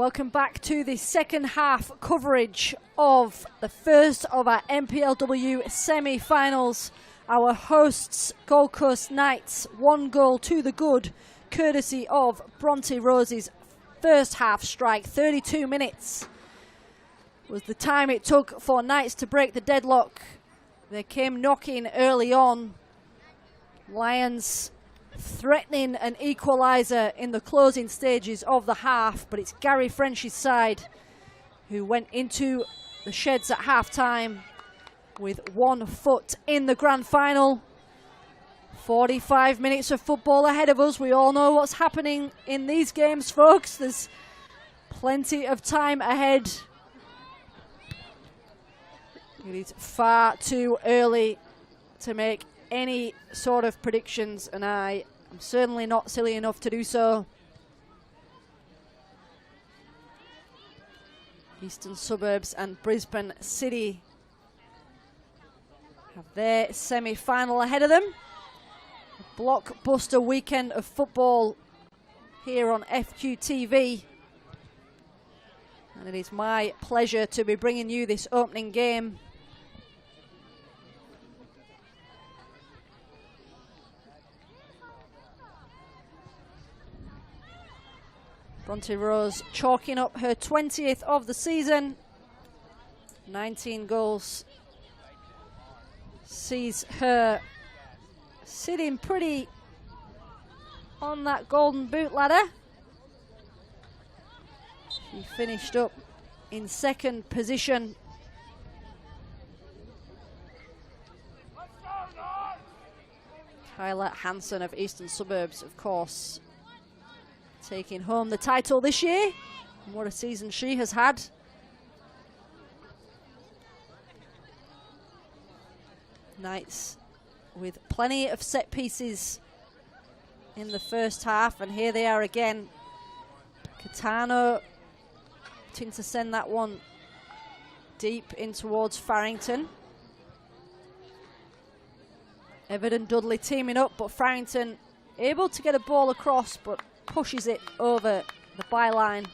Welcome back to the second half coverage of the first of our NPLW semi-finals. Our hosts, Gold Coast Knights, 1 goal to the good, courtesy of Bronte Rose's first half strike. 32 minutes was the time it took for Knights to break the deadlock. They came knocking early on. Lions threatening an equaliser in the closing stages of the half, but it's Gary French's side who went into the sheds at half-time with 1 foot in the grand final. 45 minutes of football ahead of us. We all know what's happening in these games, folks. There's plenty of time ahead. It is far too early to make any sort of predictions, and I am certainly not silly enough to do so. Eastern Suburbs and Brisbane City have their semi-final ahead of them. A blockbuster weekend of football here on FQTV, and it is my pleasure to be bringing you this opening game. Bronte Rose chalking up her 20th of the season. 19 goals sees her sitting pretty on that golden boot ladder. She finished up in second position. Kyla Hansen of Eastern Suburbs, of course, taking home the title this year. And what a season she has had. Knights with plenty of set pieces in the first half, and here they are again. Catano trying to send that one deep in towards Farrington. Everton Dudley teaming up, but Farrington able to get a ball across, but pushes it over the byline.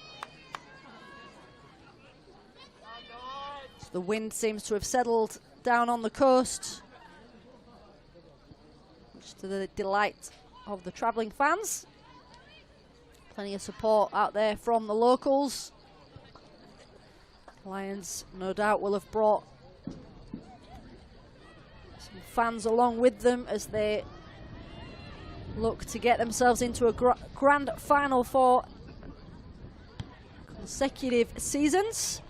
So the wind seems to have settled down on the coast, much to the delight of the travelling fans. Plenty of support out there from the locals. Lions no doubt will have brought some fans along with them as they look to get themselves into a grand final for consecutive seasons.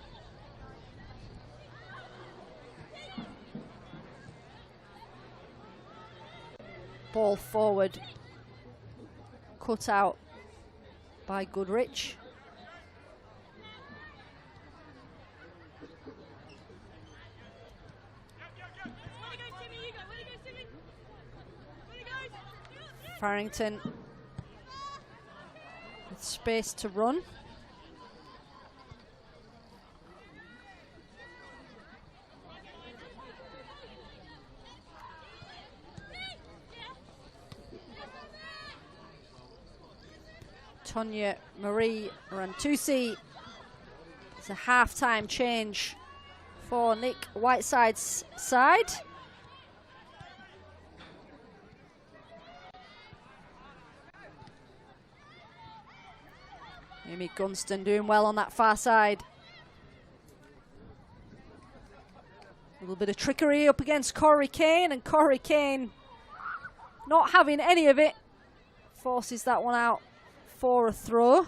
Ball forward, cut out by Goodrich. Farrington with space to run. Tonya Marie Rantusi. It's a half-time change for Nick Whiteside's side. Amy Gunston doing well on that far side. A little bit of trickery up against Corey Kane, and Corey Kane not having any of it. Forces that one out for a throw.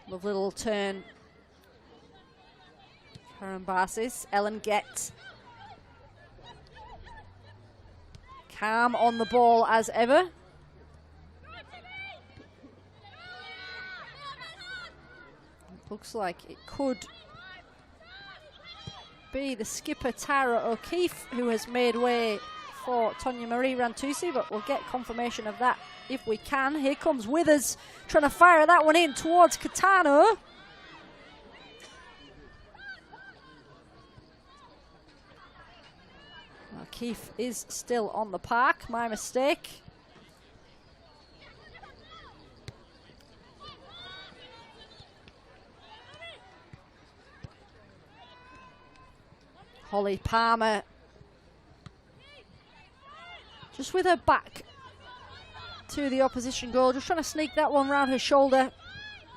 Lovely little turn. Karen Barsis, Ellen Gett. Calm on the ball as ever. Looks like it could be the skipper Tara O'Keefe who has made way for Tonya Marie Rantusi, but we'll get confirmation of that if we can. Here comes Withers trying to fire that one in towards Catano. O'Keefe is still on the park, my mistake. Holly Palmer just with her back to the opposition goal, just trying to sneak that one round her shoulder,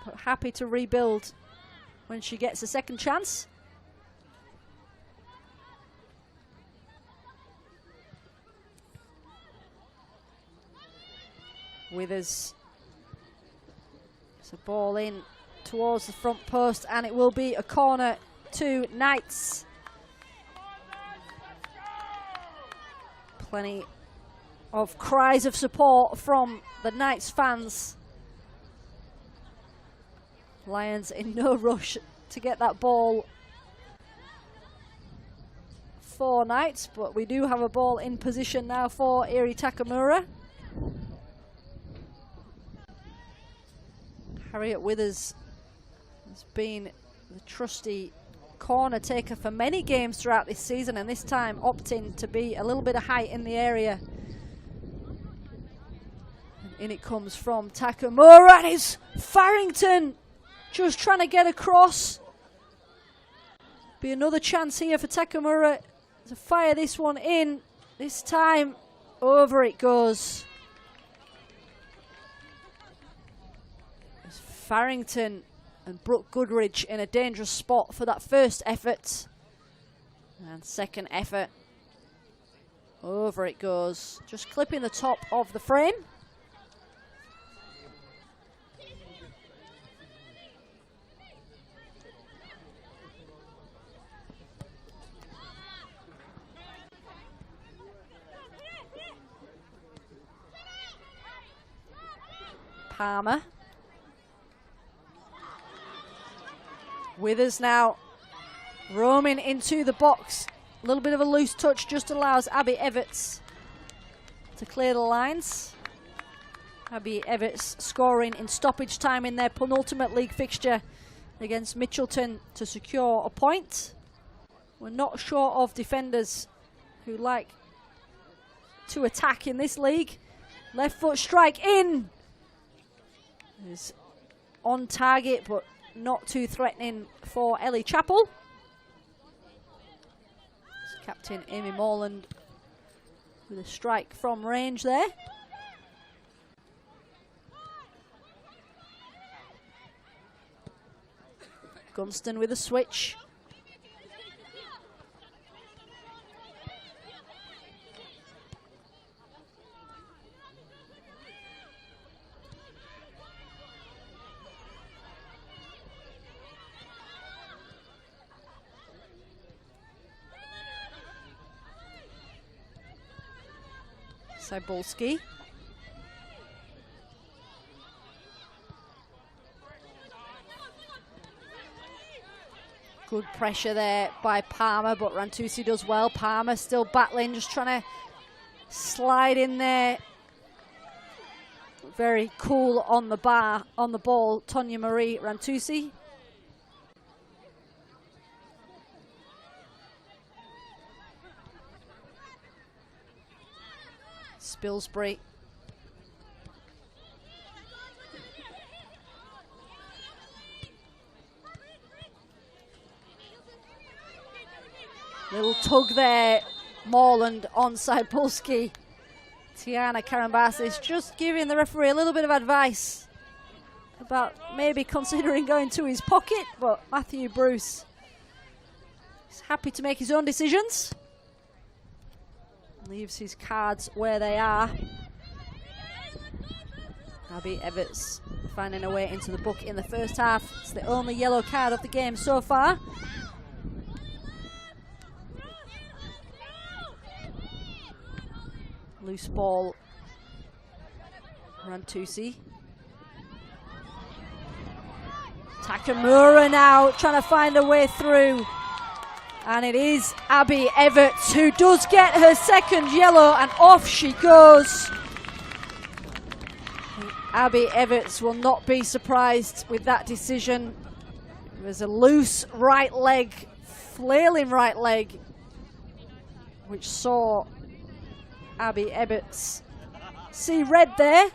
but happy to rebuild when she gets a second chance. Withers, it's a ball in towards the front post, and it will be a corner to Knights. Plenty of cries of support from the Knights fans. Lions in no rush to get that ball for Knights, but we do have a ball in position now for Eri Takamura. Harriet Withers has been the trusty corner taker for many games throughout this season, and this time opting to be a little bit of height in the area. And in it comes from Takamura, and it's Farrington just trying to get across. Be another chance here for Takamura to fire this one in. This time over it goes. It's Farrington and Brooke Goodridge in a dangerous spot for that first effort. And second effort, over it goes. Just clipping the top of the frame. Palmer. Withers now roaming into the box. A little bit of a loose touch just allows Abby Everts to clear the lines. Abby Everts scoring in stoppage time in their penultimate league fixture against Mitchelton to secure a point. We're not short of defenders who like to attack in this league. Left foot strike in. Is on target, but not too threatening for Ellie Chappell. It's Captain Amy Morland with a strike from range there. Gunston with a switch. Cybulski. Good pressure there by Palmer, but Rantusi does well. Palmer still battling, just trying to slide in there. Very cool on the bar, on the ball, Tonya Marie Rantusi. Spilsbury. Little tug there, Morland on Cybulski. Tiana Karambasis just giving the referee a little bit of advice about maybe considering going to his pocket, but Matthew Bruce is happy to make his own decisions. Leaves his cards where they are. Abby Everts finding her way into the book in the first half. It's the only yellow card of the game so far. Loose ball. Rantusi. Takamura now trying to find a way through. And it is Abby Everts who does get her second yellow, and off she goes. Abby Everts will not be surprised with that decision. It was a loose right leg, flailing right leg, which saw Abby Everts see red there.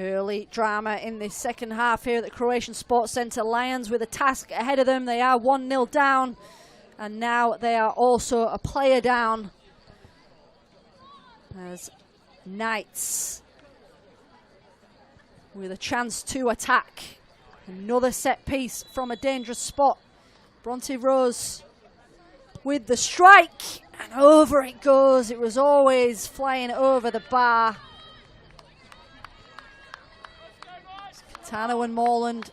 Early drama in this second half here at the Croatian Sports Centre. Lions with a task ahead of them. They are 1-0 down, and now they are also a player down as Knights with a chance to attack. Another set piece from a dangerous spot. Bronte Rose with the strike, and over it goes. It was always flying over the bar. Catano and Morland.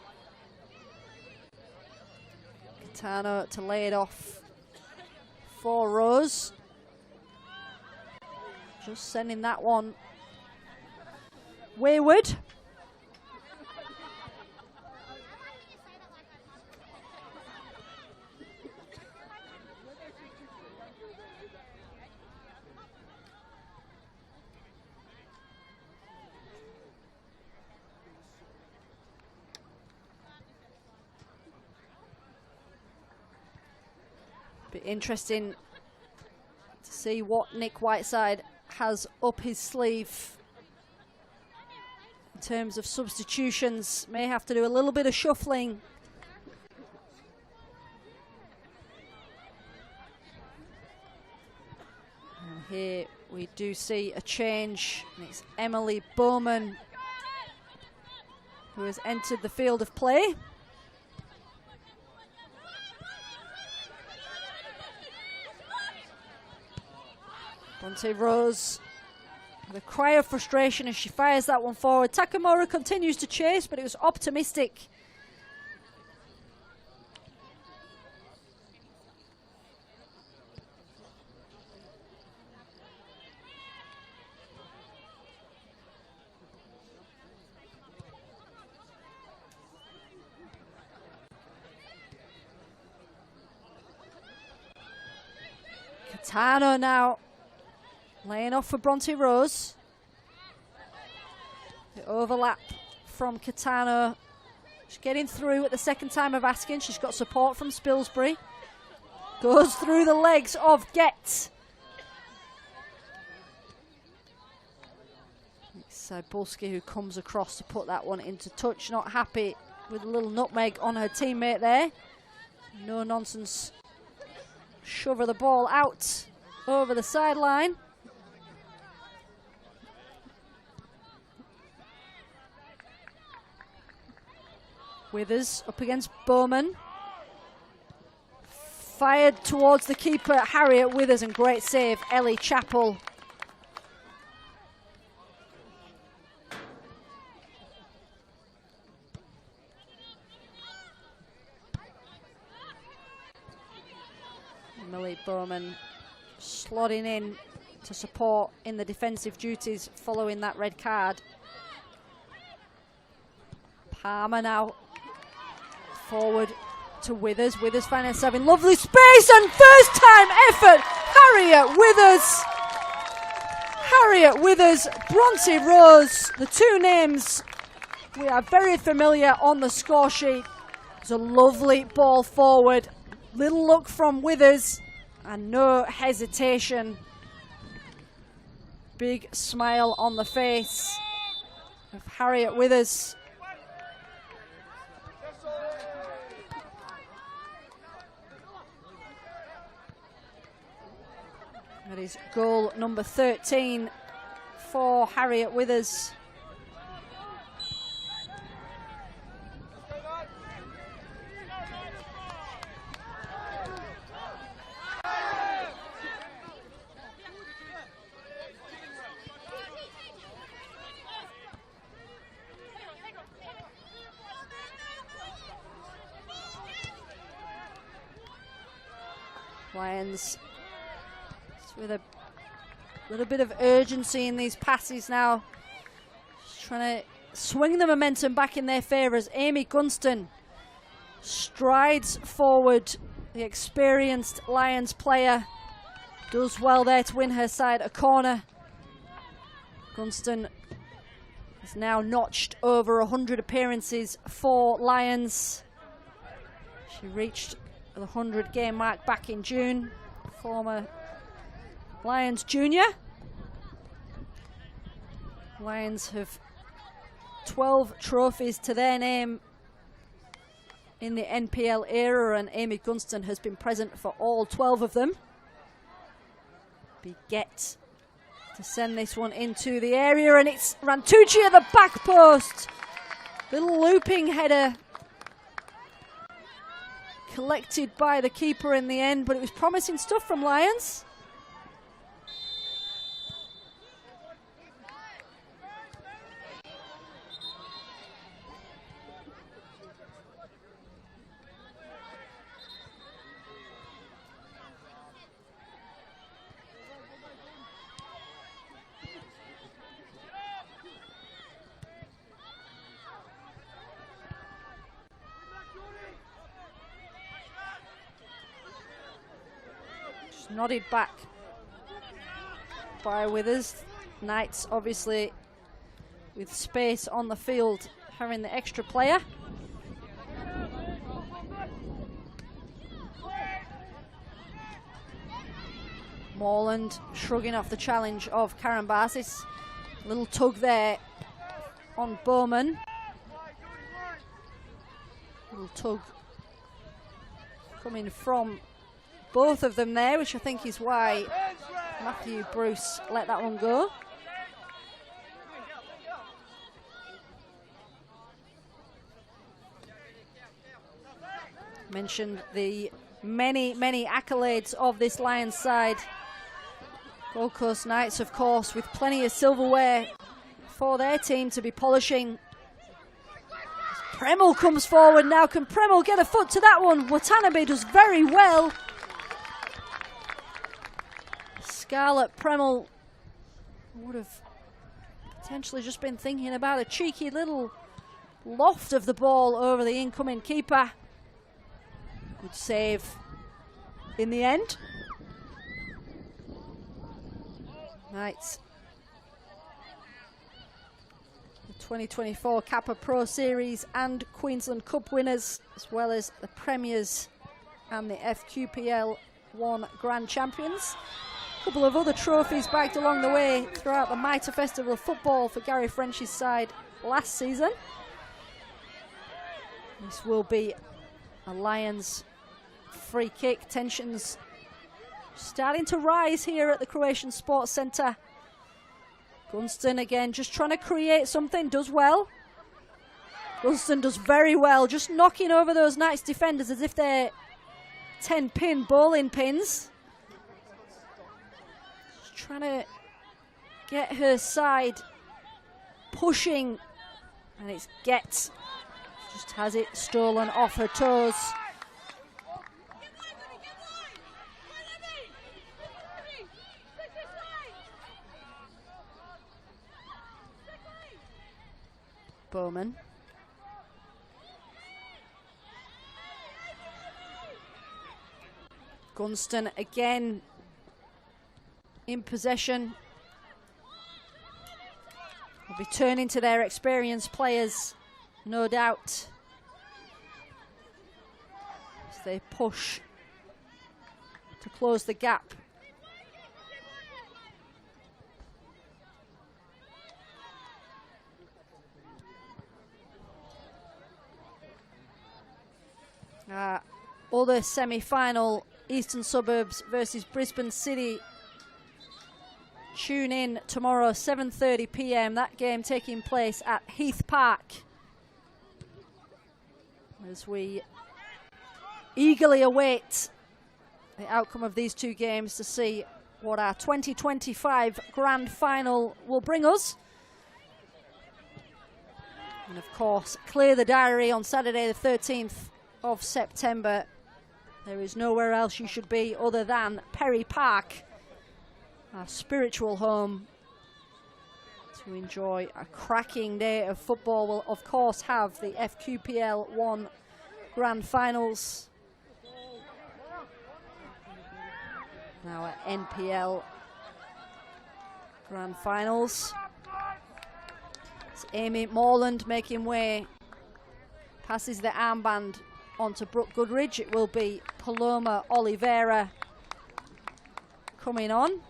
Catano to lay it off for Rose. Just sending that one wayward. Be interesting to see what Nick Whiteside has up his sleeve in terms of substitutions. May have to do a little bit of shuffling. And here we do see a change, and it's Emily Bowman who has entered the field of play. Bronte Rose with a cry of frustration as she fires that one forward. Takamura continues to chase, but it was optimistic. Catano now laying off for Bronte Rose. The overlap from Catano. She's getting through at the second time of asking. She's got support from Spilsbury. Goes through the legs of Getz. It's Bulski who comes across to put that one into touch. Not happy with a little nutmeg on her teammate there. No nonsense. Shove the ball out over the sideline. Withers up against Bowman. Fired towards the keeper, Harriet Withers, and great save, Ellie Chappell. Emily Bowman slotting in to support in the defensive duties following that red card. Palmer now forward to Withers. Withers finding herself in lovely space, and first time effort, Harriet Withers. Harriet Withers, Bronte Rose, the two names we are very familiar on the score sheet. It's a lovely ball forward. Little look from Withers and no hesitation. Big smile on the face of Harriet Withers. That is goal number 13 for Harriet Withers. Lions with a little bit of urgency in these passes now. Just trying to swing the momentum back in their favour as Amy Gunston strides forward. The experienced Lions player does well there to win her side a corner. Gunston has now notched over 100 appearances for Lions. She reached the 100 game mark back in June. Former Lions junior. Lions have 12 trophies to their name in the NPL era, and Amy Gunston has been present for all 12 of them. Biget to send this one into the area, and it's Rantucci at the back post. Little looping header collected by the keeper in the end, but it was promising stuff from Lions. Nodded back by Withers. Knights obviously with space on the field, having the extra player. Morland shrugging off the challenge of Karambasis. Little tug there on Bowman. Little tug coming from both of them there, which I think is why Matthew Bruce let that one go. Mentioned the many accolades of this Lions side. Gold Coast Knights, of course, with plenty of silverware for their team to be polishing. Premel comes forward now. Can Premel get a foot to that one? Watanabe does very well. Scarlett Premel would have potentially just been thinking about a cheeky little loft of the ball over the incoming keeper. Good save in the end. Knights, the 2024 Kappa Pro Series and Queensland Cup winners, as well as the Premiers and the FQPL 1 Grand Champions. A couple of other trophies bagged along the way throughout the Mitre Festival of Football for Gary French's side last season. This will be a Lions free kick. Tensions starting to rise here at the Croatian Sports Centre. Gunston again just trying to create something, does well. Gunston does very well, just knocking over those Knights defenders as if they're 10-pin bowling pins. Just trying to get her side pushing, and it's Getz. Just has it stolen off her toes. Bowman. Gunston again in possession. Will be turning to their experienced players, no doubt, as they push to close the gap. Other semi-final, Eastern Suburbs versus Brisbane City. Tune in tomorrow, 7:30 p.m. That game taking place at Heath Park, as we eagerly await the outcome of these two games to see what our 2025 Grand Final will bring us. And of course, clear the diary on Saturday the 13th of September. There is nowhere else you should be other than Perry Park, our spiritual home, to enjoy a cracking day of football. We'll of course have the FQPL 1 Grand Finals, now at NPL Grand Finals. It's Amy Morland making way, passes the armband onto Brooke Goodridge. It will be Paloma Oliveira coming on.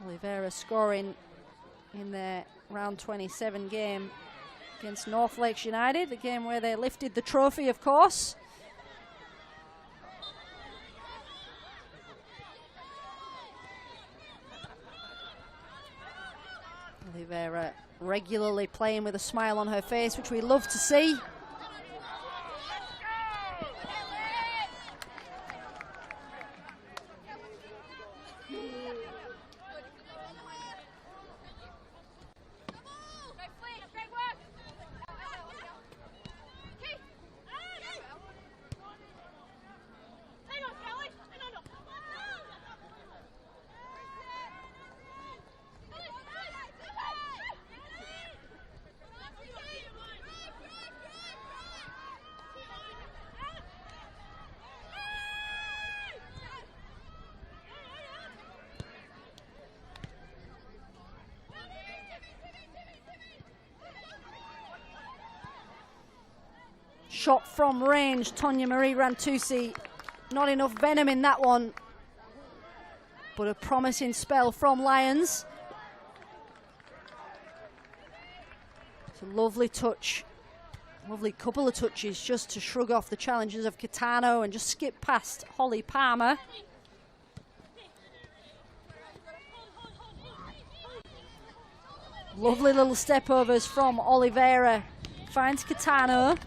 Oliveira scoring in their round 27 game against North Lakes United, the game where they lifted the trophy, of course. Oliveira regularly playing with a smile on her face, which we love to see. Shot from range, Tonya Marie Rantusi. Not enough venom in that one, but a promising spell from Lions. It's a lovely touch, lovely couple of touches just to shrug off the challenges of Kitano and just skip past Holly Palmer. Lovely little step overs from Oliveira. Finds Kitano.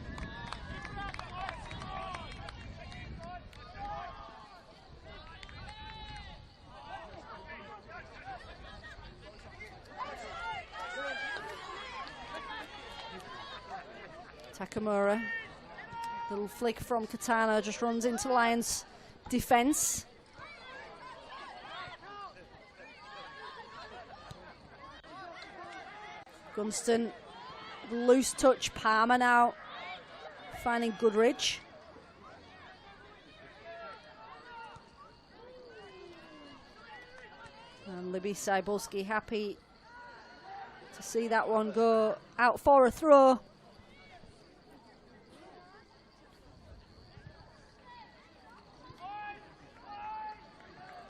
Takamura, little flick from Kitano, just runs into Lions defense. Gunston, loose touch, Palmer now finding Goodridge. And Libby Cybulski happy to see that one go out for a throw.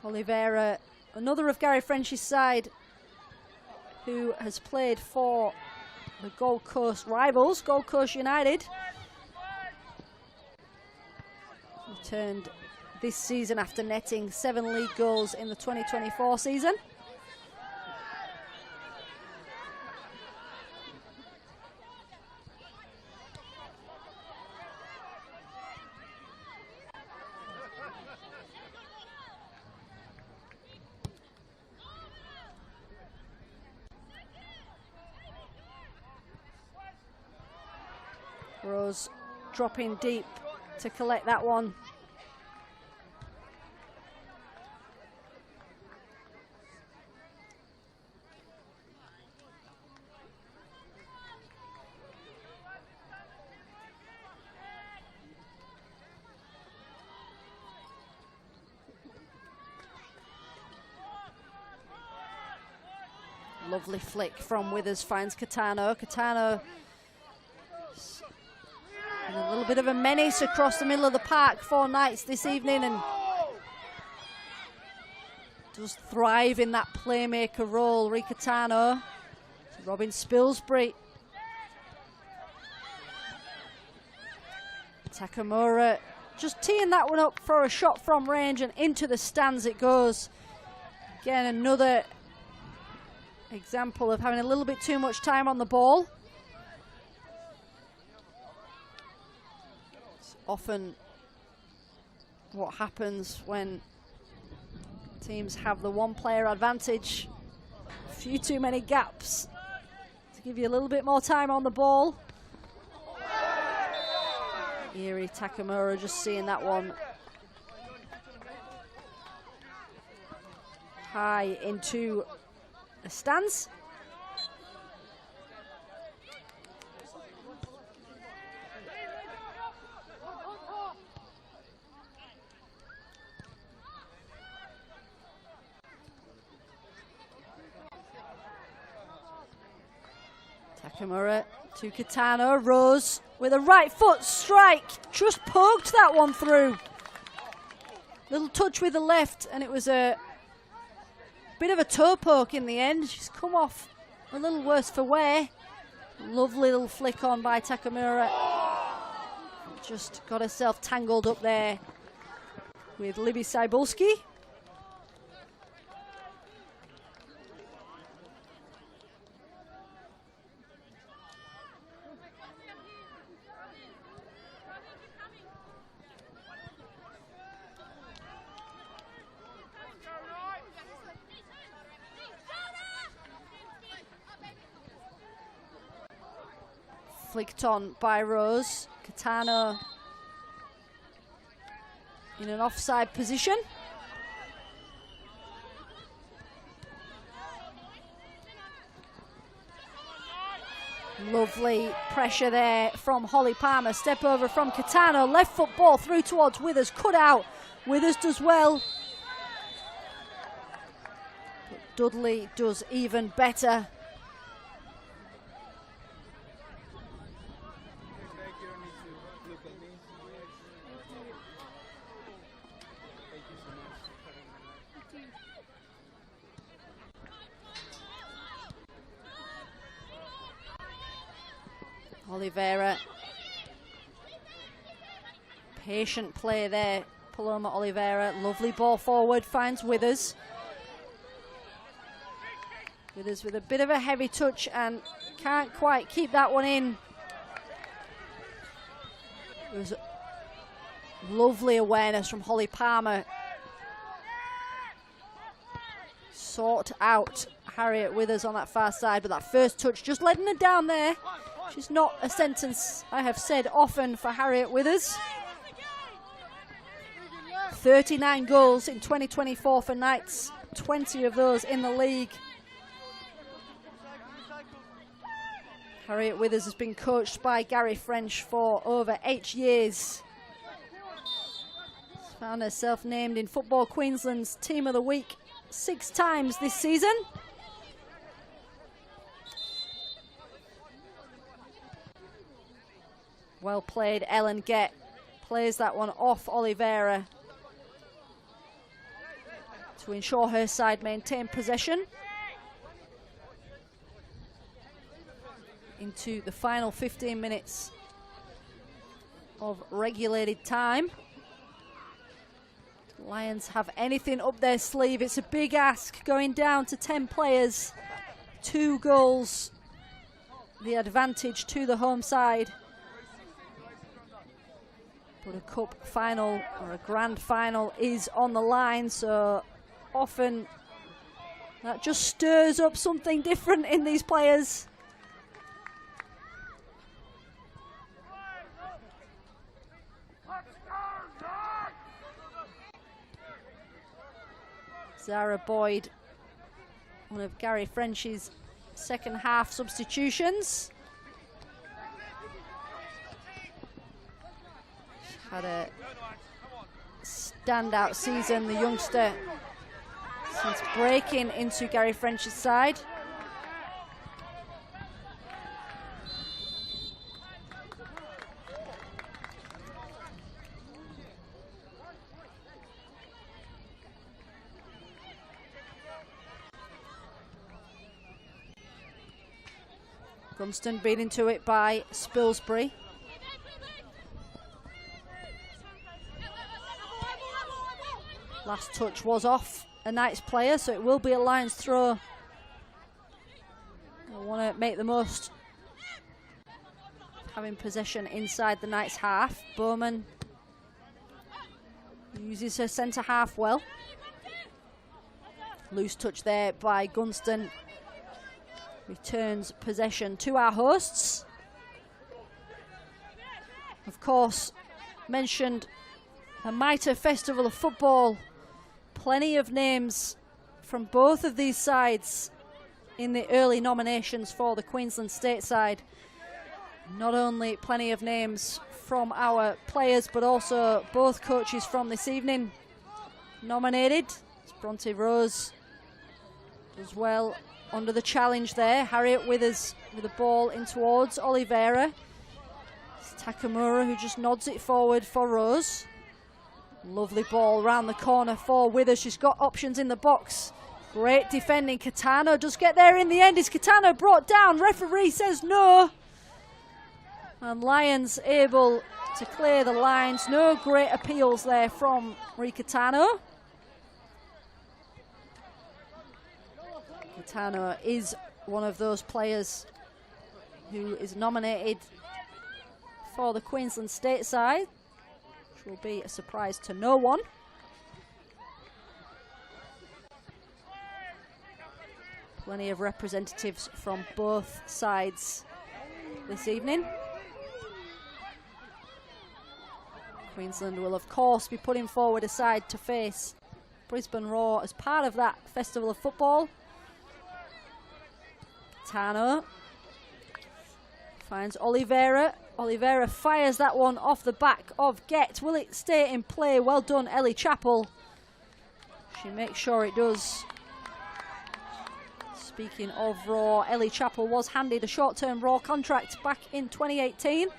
Oliveira, another of Gary French's side, who has played for the Gold Coast rivals, Gold Coast United. Returned this season after netting 7 league goals in the 2024 season. Rose dropping deep to collect that one. Lovely flick from Withers, finds Kitano. Kitano, a little bit of a menace across the middle of the park for Knights this evening, and does thrive in that playmaker role. Ricatano, Robin Spilsbury. Takamura just teeing that one up for a shot from range, and into the stands it goes. Again, another example of having a little bit too much time on the ball. It's often what happens when teams have the one player advantage. A few too many gaps to give you a little bit more time on the ball. Eri Takamura just seeing that one high into the stands. Takamura to Kitano. Rose with a right foot strike, just poked that one through. Little touch with the left, and it was a bit of a toe poke in the end. She's come off a little worse for wear. Lovely little flick on by Takamura. Just got herself tangled up there with Libby Cybulski. Flicked on by Rose. Catano in an offside position. Lovely pressure there from Holly Palmer. Step over from Catano. Left foot ball through towards Withers. Cut out. Withers does well. But Dudley does even better. Oliveira, patient play there, Paloma Oliveira, lovely ball forward, finds Withers. Withers with a bit of a heavy touch and can't quite keep that one in. It was lovely awareness from Holly Palmer. Sort out Harriet Withers on that far side, but that first touch just letting her down there. She's not a sentence I have said often for Harriet Withers. 39 goals in 2024 for Knights, 20 of those in the league. Harriet Withers has been coached by Gary French for over 8 years. She's found herself named in Football Queensland's Team of the Week 6 times this season. Well played, Ellen Gett plays that one off Oliveira to ensure her side maintain possession into the final 15 minutes of regulated time. Lions have anything up their sleeve. It's a big ask going down to 10 players. 2 goals, the advantage to the home side. But a cup final or a grand final is on the line, so often that just stirs up something different in these players. Zara Boyd, one of Gary French's second half substitutions. Had a standout season, the youngster, since breaking into Gary French's side. Gunston beat into it by Spilsbury. Last touch was off a Knights player, so it will be a Lions throw. I want to make the most having possession inside the Knights half. Bowman uses her centre half well. Loose touch there by Gunston. Returns possession to our hosts. Of course, mentioned the Mitre Festival of Football. Plenty of names from both of these sides in the early nominations for the Queensland State side. Not only plenty of names from our players, but also both coaches from this evening nominated. It's Bronte Rose as well under the challenge there. Harriet Withers with the ball in towards Oliveira. It's Takamura who just nods it forward for Rose. Lovely ball round the corner for Withers. She's got options in the box. Great defending. Kitano does get there in the end. Is Kitano brought down? Referee says no. And Lions able to clear the lines. No great appeals there from Kitano. Kitano is one of those players who is nominated for the Queensland state side, which will be a surprise to no one. Plenty of representatives from both sides this evening. Queensland will of course be putting forward a side to face Brisbane Roar as part of that Festival of Football. Tano finds Oliveira. Oliveira fires that one off the back of Get. Will it stay in play? Well done, Ellie Chappell. She makes sure it does. Speaking of Raw, Ellie Chappell was handed a short-term Raw contract back in 2018.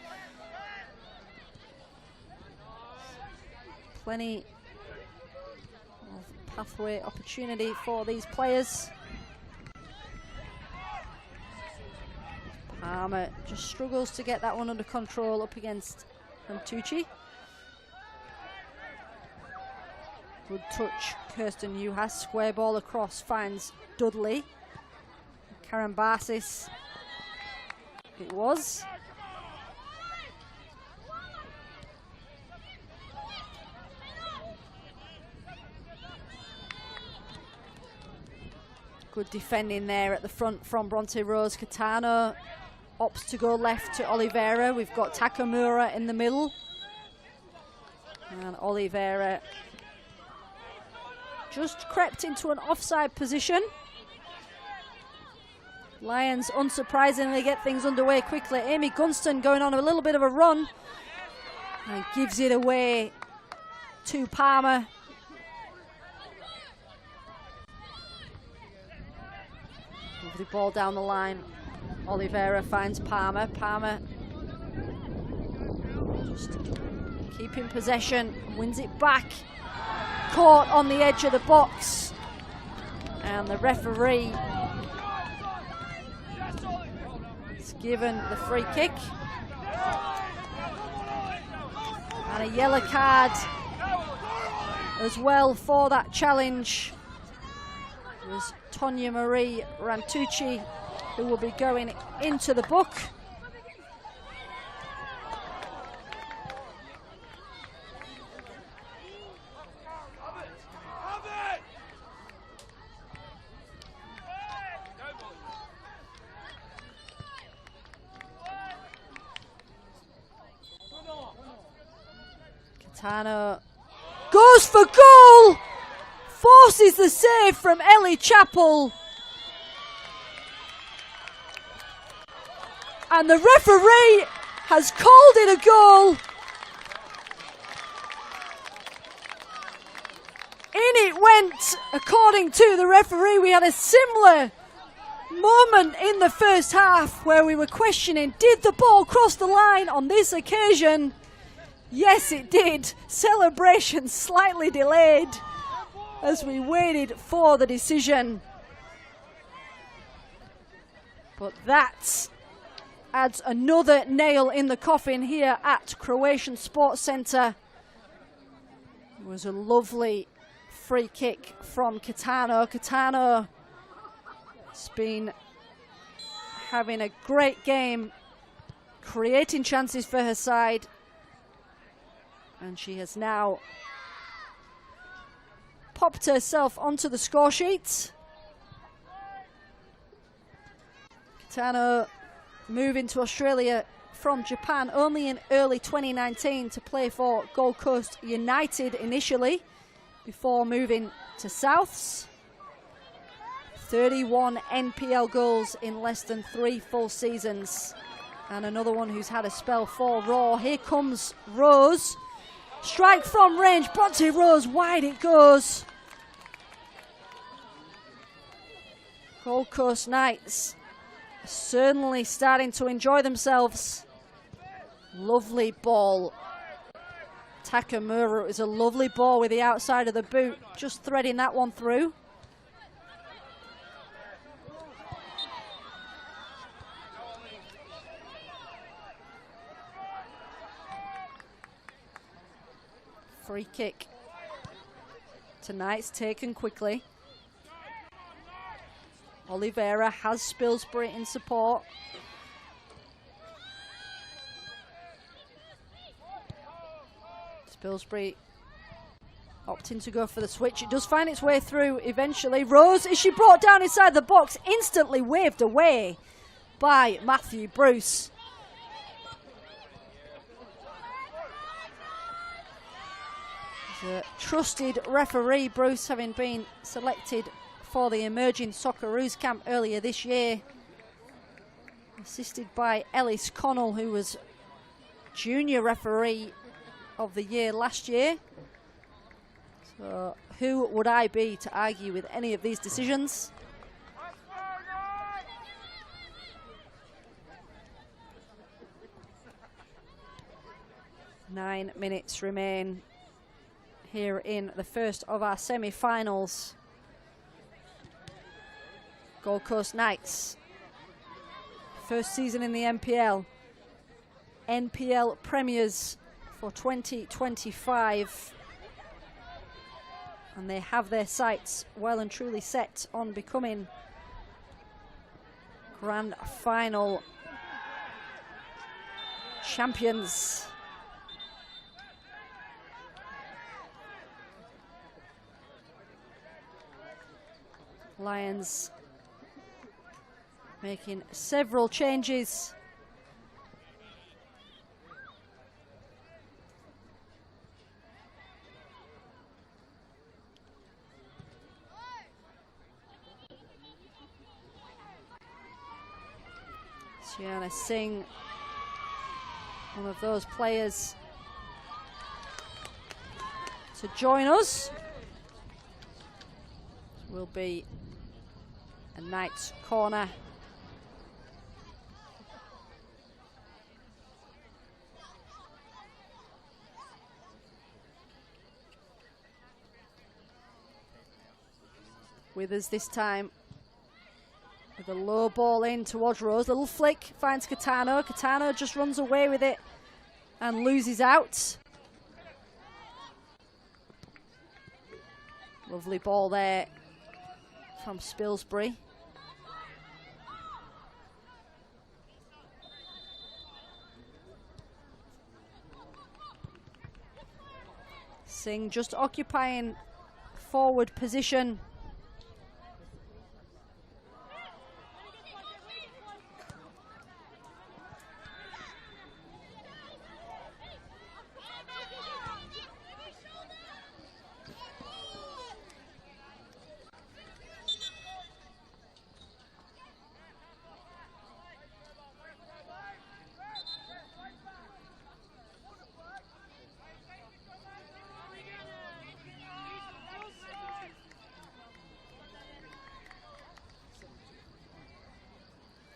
Plenty of pathway opportunity for these players. Palmer just struggles to get that one under control up against Rantucci. Good touch, Kirsten Juhas. Square ball across, finds Dudley. Karambasis it was. Good defending there at the front from Bronte Rose. Kitano opts to go left to Oliveira. We've got Takamura in the middle. And Oliveira just crept into an offside position. Lions, unsurprisingly, get things underway quickly. Amy Gunston going on a little bit of a run and gives it away to Palmer. Move the ball down the line. Oliveira finds Palmer. Palmer just keeping possession, wins it back. Caught on the edge of the box. And the referee given the free kick and a yellow card as well for that challenge. It was Tonya Marie Rantucci who will be going into the book. Kitano goes for goal, forces the save from Ellie Chappell, and the referee has called it a goal. In it went, according to the referee. We had a similar moment in the first half where we were questioning, did the ball cross the line on this occasion? Yes, it did. Celebration slightly delayed as we waited for the decision. But that adds another nail in the coffin here at Croatian Sports Centre. It was a lovely free kick from Kitano. Kitano has been having a great game, creating chances for her side. And she has now popped herself onto the score sheet. Kitano moving to Australia from Japan only in early 2019 to play for Gold Coast United initially, before moving to Souths. 31 NPL goals in less than 3 full seasons. And another one who's had a spell for Raw. Here comes Rose. Strike from range, Bronte Rose, wide it goes. Gold Coast Knights certainly starting to enjoy themselves. Lovely ball. Takamura is a lovely ball with the outside of the boot, just threading that one through. Free kick. Tonight's taken quickly. Oliveira has Spilsbury in support. Spilsbury opting to go for the switch. It does find its way through eventually. Rose, is she brought down inside the box? Instantly waved away by Matthew Bruce. The trusted referee, Bruce, having been selected for the Emerging Socceroos camp earlier this year, assisted by Ellis Connell, who was junior referee of the year last year. So who would I be to argue with any of these decisions? Nine minutes remain here in the first of our semi-finals. Gold Coast Knights, first season in the NPL. NPL premiers for 2025. And they have their sights well and truly set on becoming grand final champions. Lions making several changes. Shiana Singh, one of those players to join us. Will be a Knights corner. With us this time with a low ball in towards Rose. Little flick, finds Catano. Catano just runs away with it and loses out. Lovely ball there from Spilsbury. Singh just occupying forward position.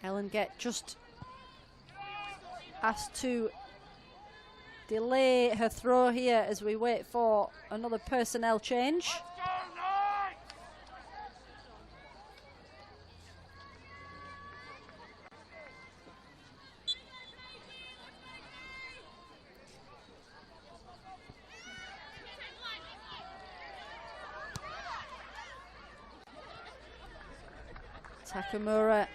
Ellen Get just asked to delay her throw here as we wait for another personnel change. Takamura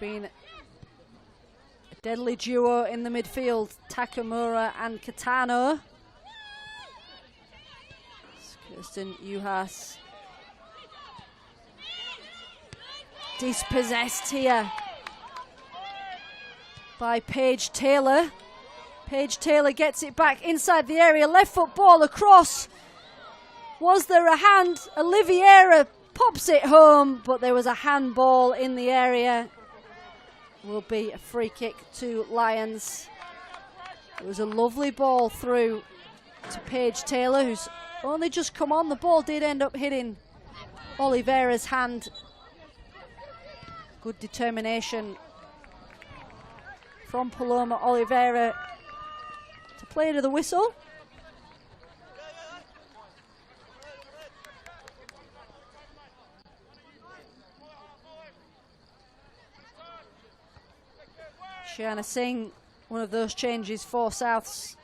been a deadly duo in the midfield, Takamura and Catano. Kirsten Uhas dispossessed here by Paige Taylor. Paige Taylor gets it back inside the area, left foot ball across. Was there a hand? Oliveira pops it home, but there was a handball in the area. Will be a free kick to Lions. It was a lovely ball through to Paige Taylor, who's only just come on. The ball did end up hitting Oliveira's hand. Good determination from Paloma Oliveira to play to the whistle. Shiana Singh, one of those changes for Souths,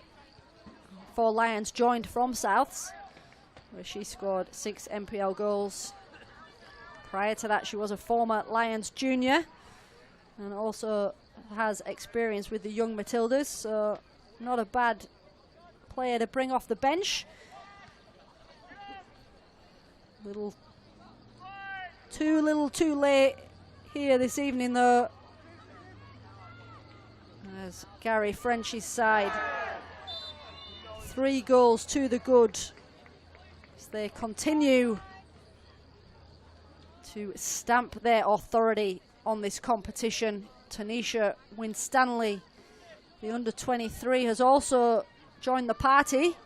for Lions joined from Souths, where she scored 6 NPL goals. Prior to that, she was a former Lions junior and also has experience with the young Matildas, so not a bad player to bring off the bench. Little too late here this evening though, as Gary French's side 3 goals to the good as they continue to stamp their authority on this competition. Tanisha Winstanley, the under-23, has also joined the party.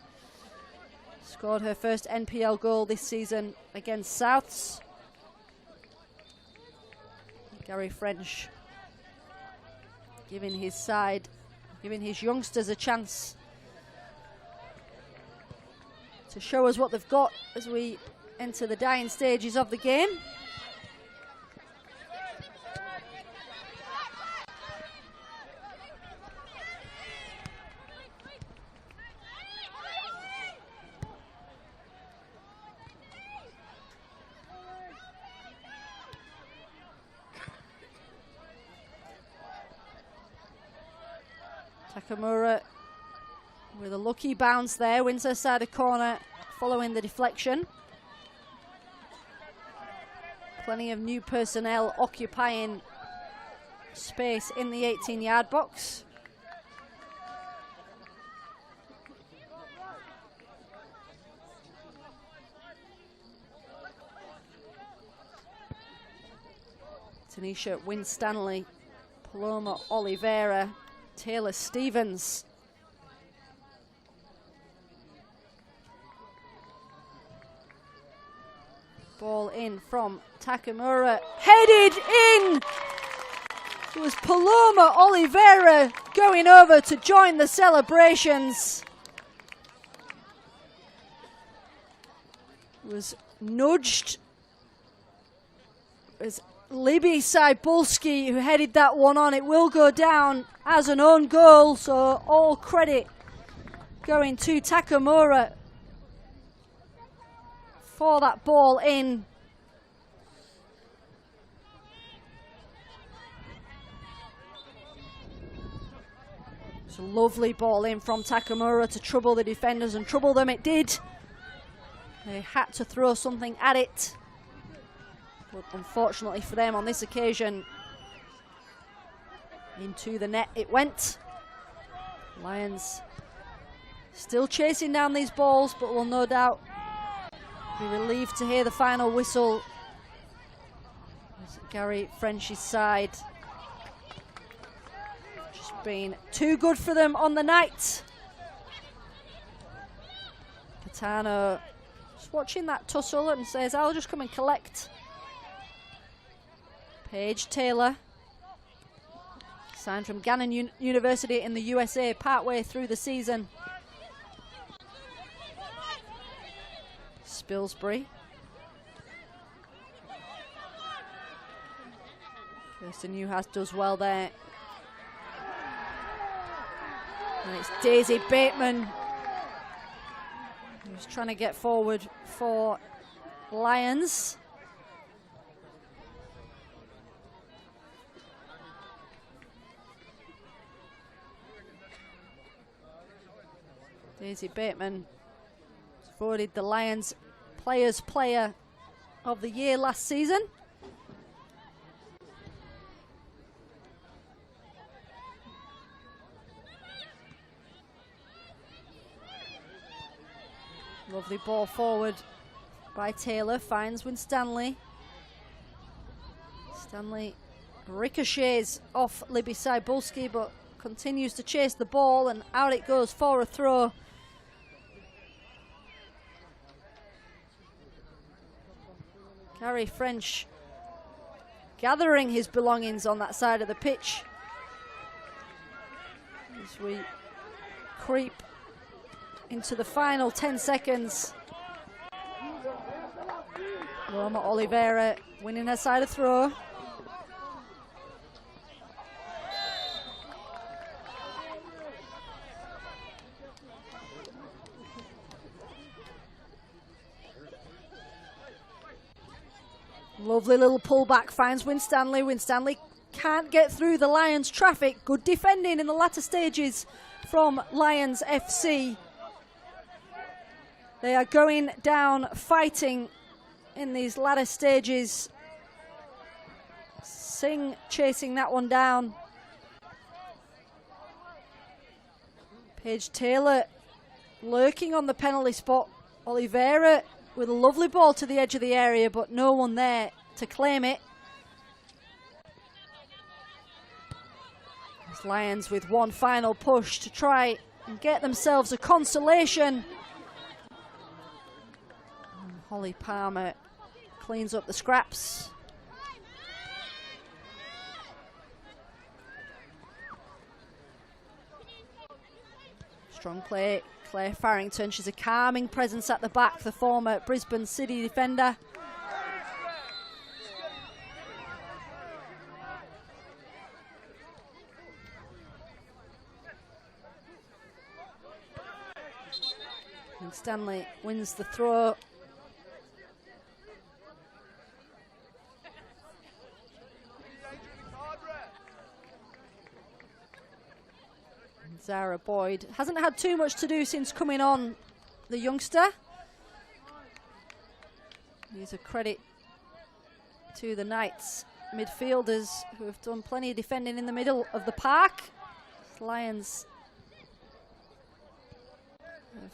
Scored her first NPL goal this season against Souths. Gary French giving his side, giving his youngsters a chance to show us what they've got as we enter the dying stages of the game. Takamura with a lucky bounce there, wins her side of corner following the deflection. Plenty of new personnel occupying space in the 18-yard box. Tanisha Winstanley, Paloma Oliveira, Taylor Stevens. Ball in from Takamura, headed in! It was Paloma Oliveira going over to join the celebrations. Was nudged. It was Libby Cybulski who headed that one on. It will go down as an own goal, so all credit going to Takamura for that ball in. It's a lovely ball in from Takamura to trouble the defenders, and trouble them it did. They had to throw something at it. But unfortunately for them on this occasion, into the net it went. Lions still chasing down these balls, but will no doubt be relieved to hear the final whistle. As Gary French's side just been too good for them on the night. Catano just watching that tussle and says, I'll just come and collect. Paige Taylor, signed from Gannon University in the USA partway through the season. Spilsbury. Kirsten Newhouse does well there. And it's Daisy Bateman who's trying to get forward for Lions. Daisy Bateman voted the Lions Players Player of the Year last season. Lovely ball forward by Taylor, finds Winstanley. Stanley ricochets off Libby Cybulski, but continues to chase the ball, and out it goes for a throw. Gary French gathering his belongings on that side of the pitch as we creep into the final 10 seconds. Roma Oliveira winning her side of throw. Lovely little pullback, finds Winstanley. Winstanley can't get through the Lions traffic. Good defending in the latter stages from Lions FC. They are going down fighting in these latter stages. Singh chasing that one down. Paige Taylor lurking on the penalty spot. Oliveira with a lovely ball to the edge of the area, but no one there to claim it. As Lions with one final push to try and get themselves a consolation. And Holly Palmer cleans up the scraps. Strong play, Claire Farrington. She's a calming presence at the back, the former Brisbane City defender. And Stanley wins the throw. Zara Boyd hasn't had too much to do since coming on, the youngster. He's a credit to the Knights midfielders who have done plenty of defending in the middle of the park. Lions have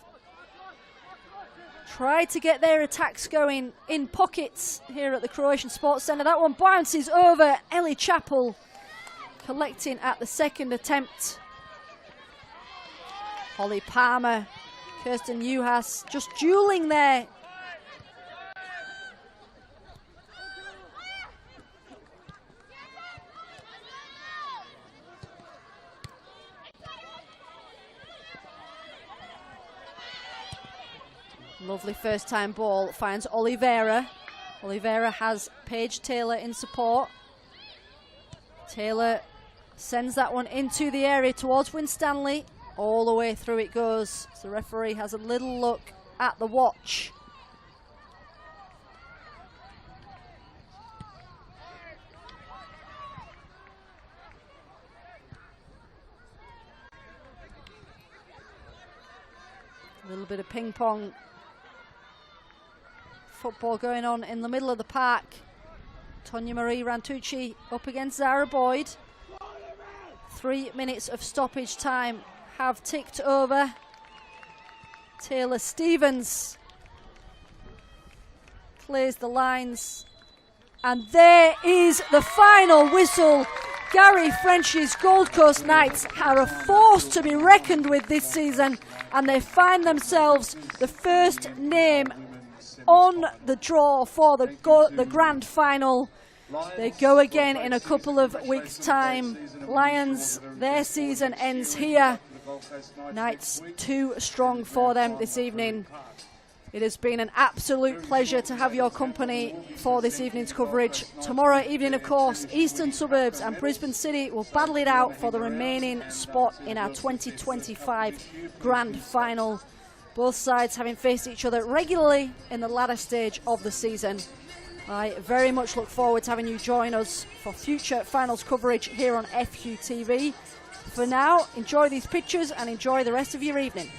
tried to get their attacks going in pockets here at the Croatian Sports Centre. That one bounces over. Ellie Chappell collecting at the second attempt. Holly Palmer, Kirsten Uhas just dueling there. Lovely first time ball, finds Oliveira. Oliveira has Paige Taylor in support. Taylor sends that one into the area towards Winstanley. All the way through it goes. So the referee has a little look at the watch. A little bit of ping pong football going on in the middle of the park. Tonya Marie Rantucci up against Zara Boyd. 3 minutes of stoppage time have ticked over. Taylor Stevens clears the lines. And there is the final whistle. Gary French's Gold Coast Knights are a force to be reckoned with this season, and they find themselves the first name on the draw for the grand final. They go again in a couple of weeks' time. Lions, their season ends here. Knights too strong for them this evening. It has been an absolute pleasure to have your company for this evening's coverage. Tomorrow evening, of course, Eastern Suburbs and Brisbane City will battle it out for the remaining spot in our 2025 grand final. Both sides having faced each other regularly in the latter stage of the season. I very much look forward to having you join us for future finals coverage here on FQTV. For now, enjoy these pictures and enjoy the rest of your evening.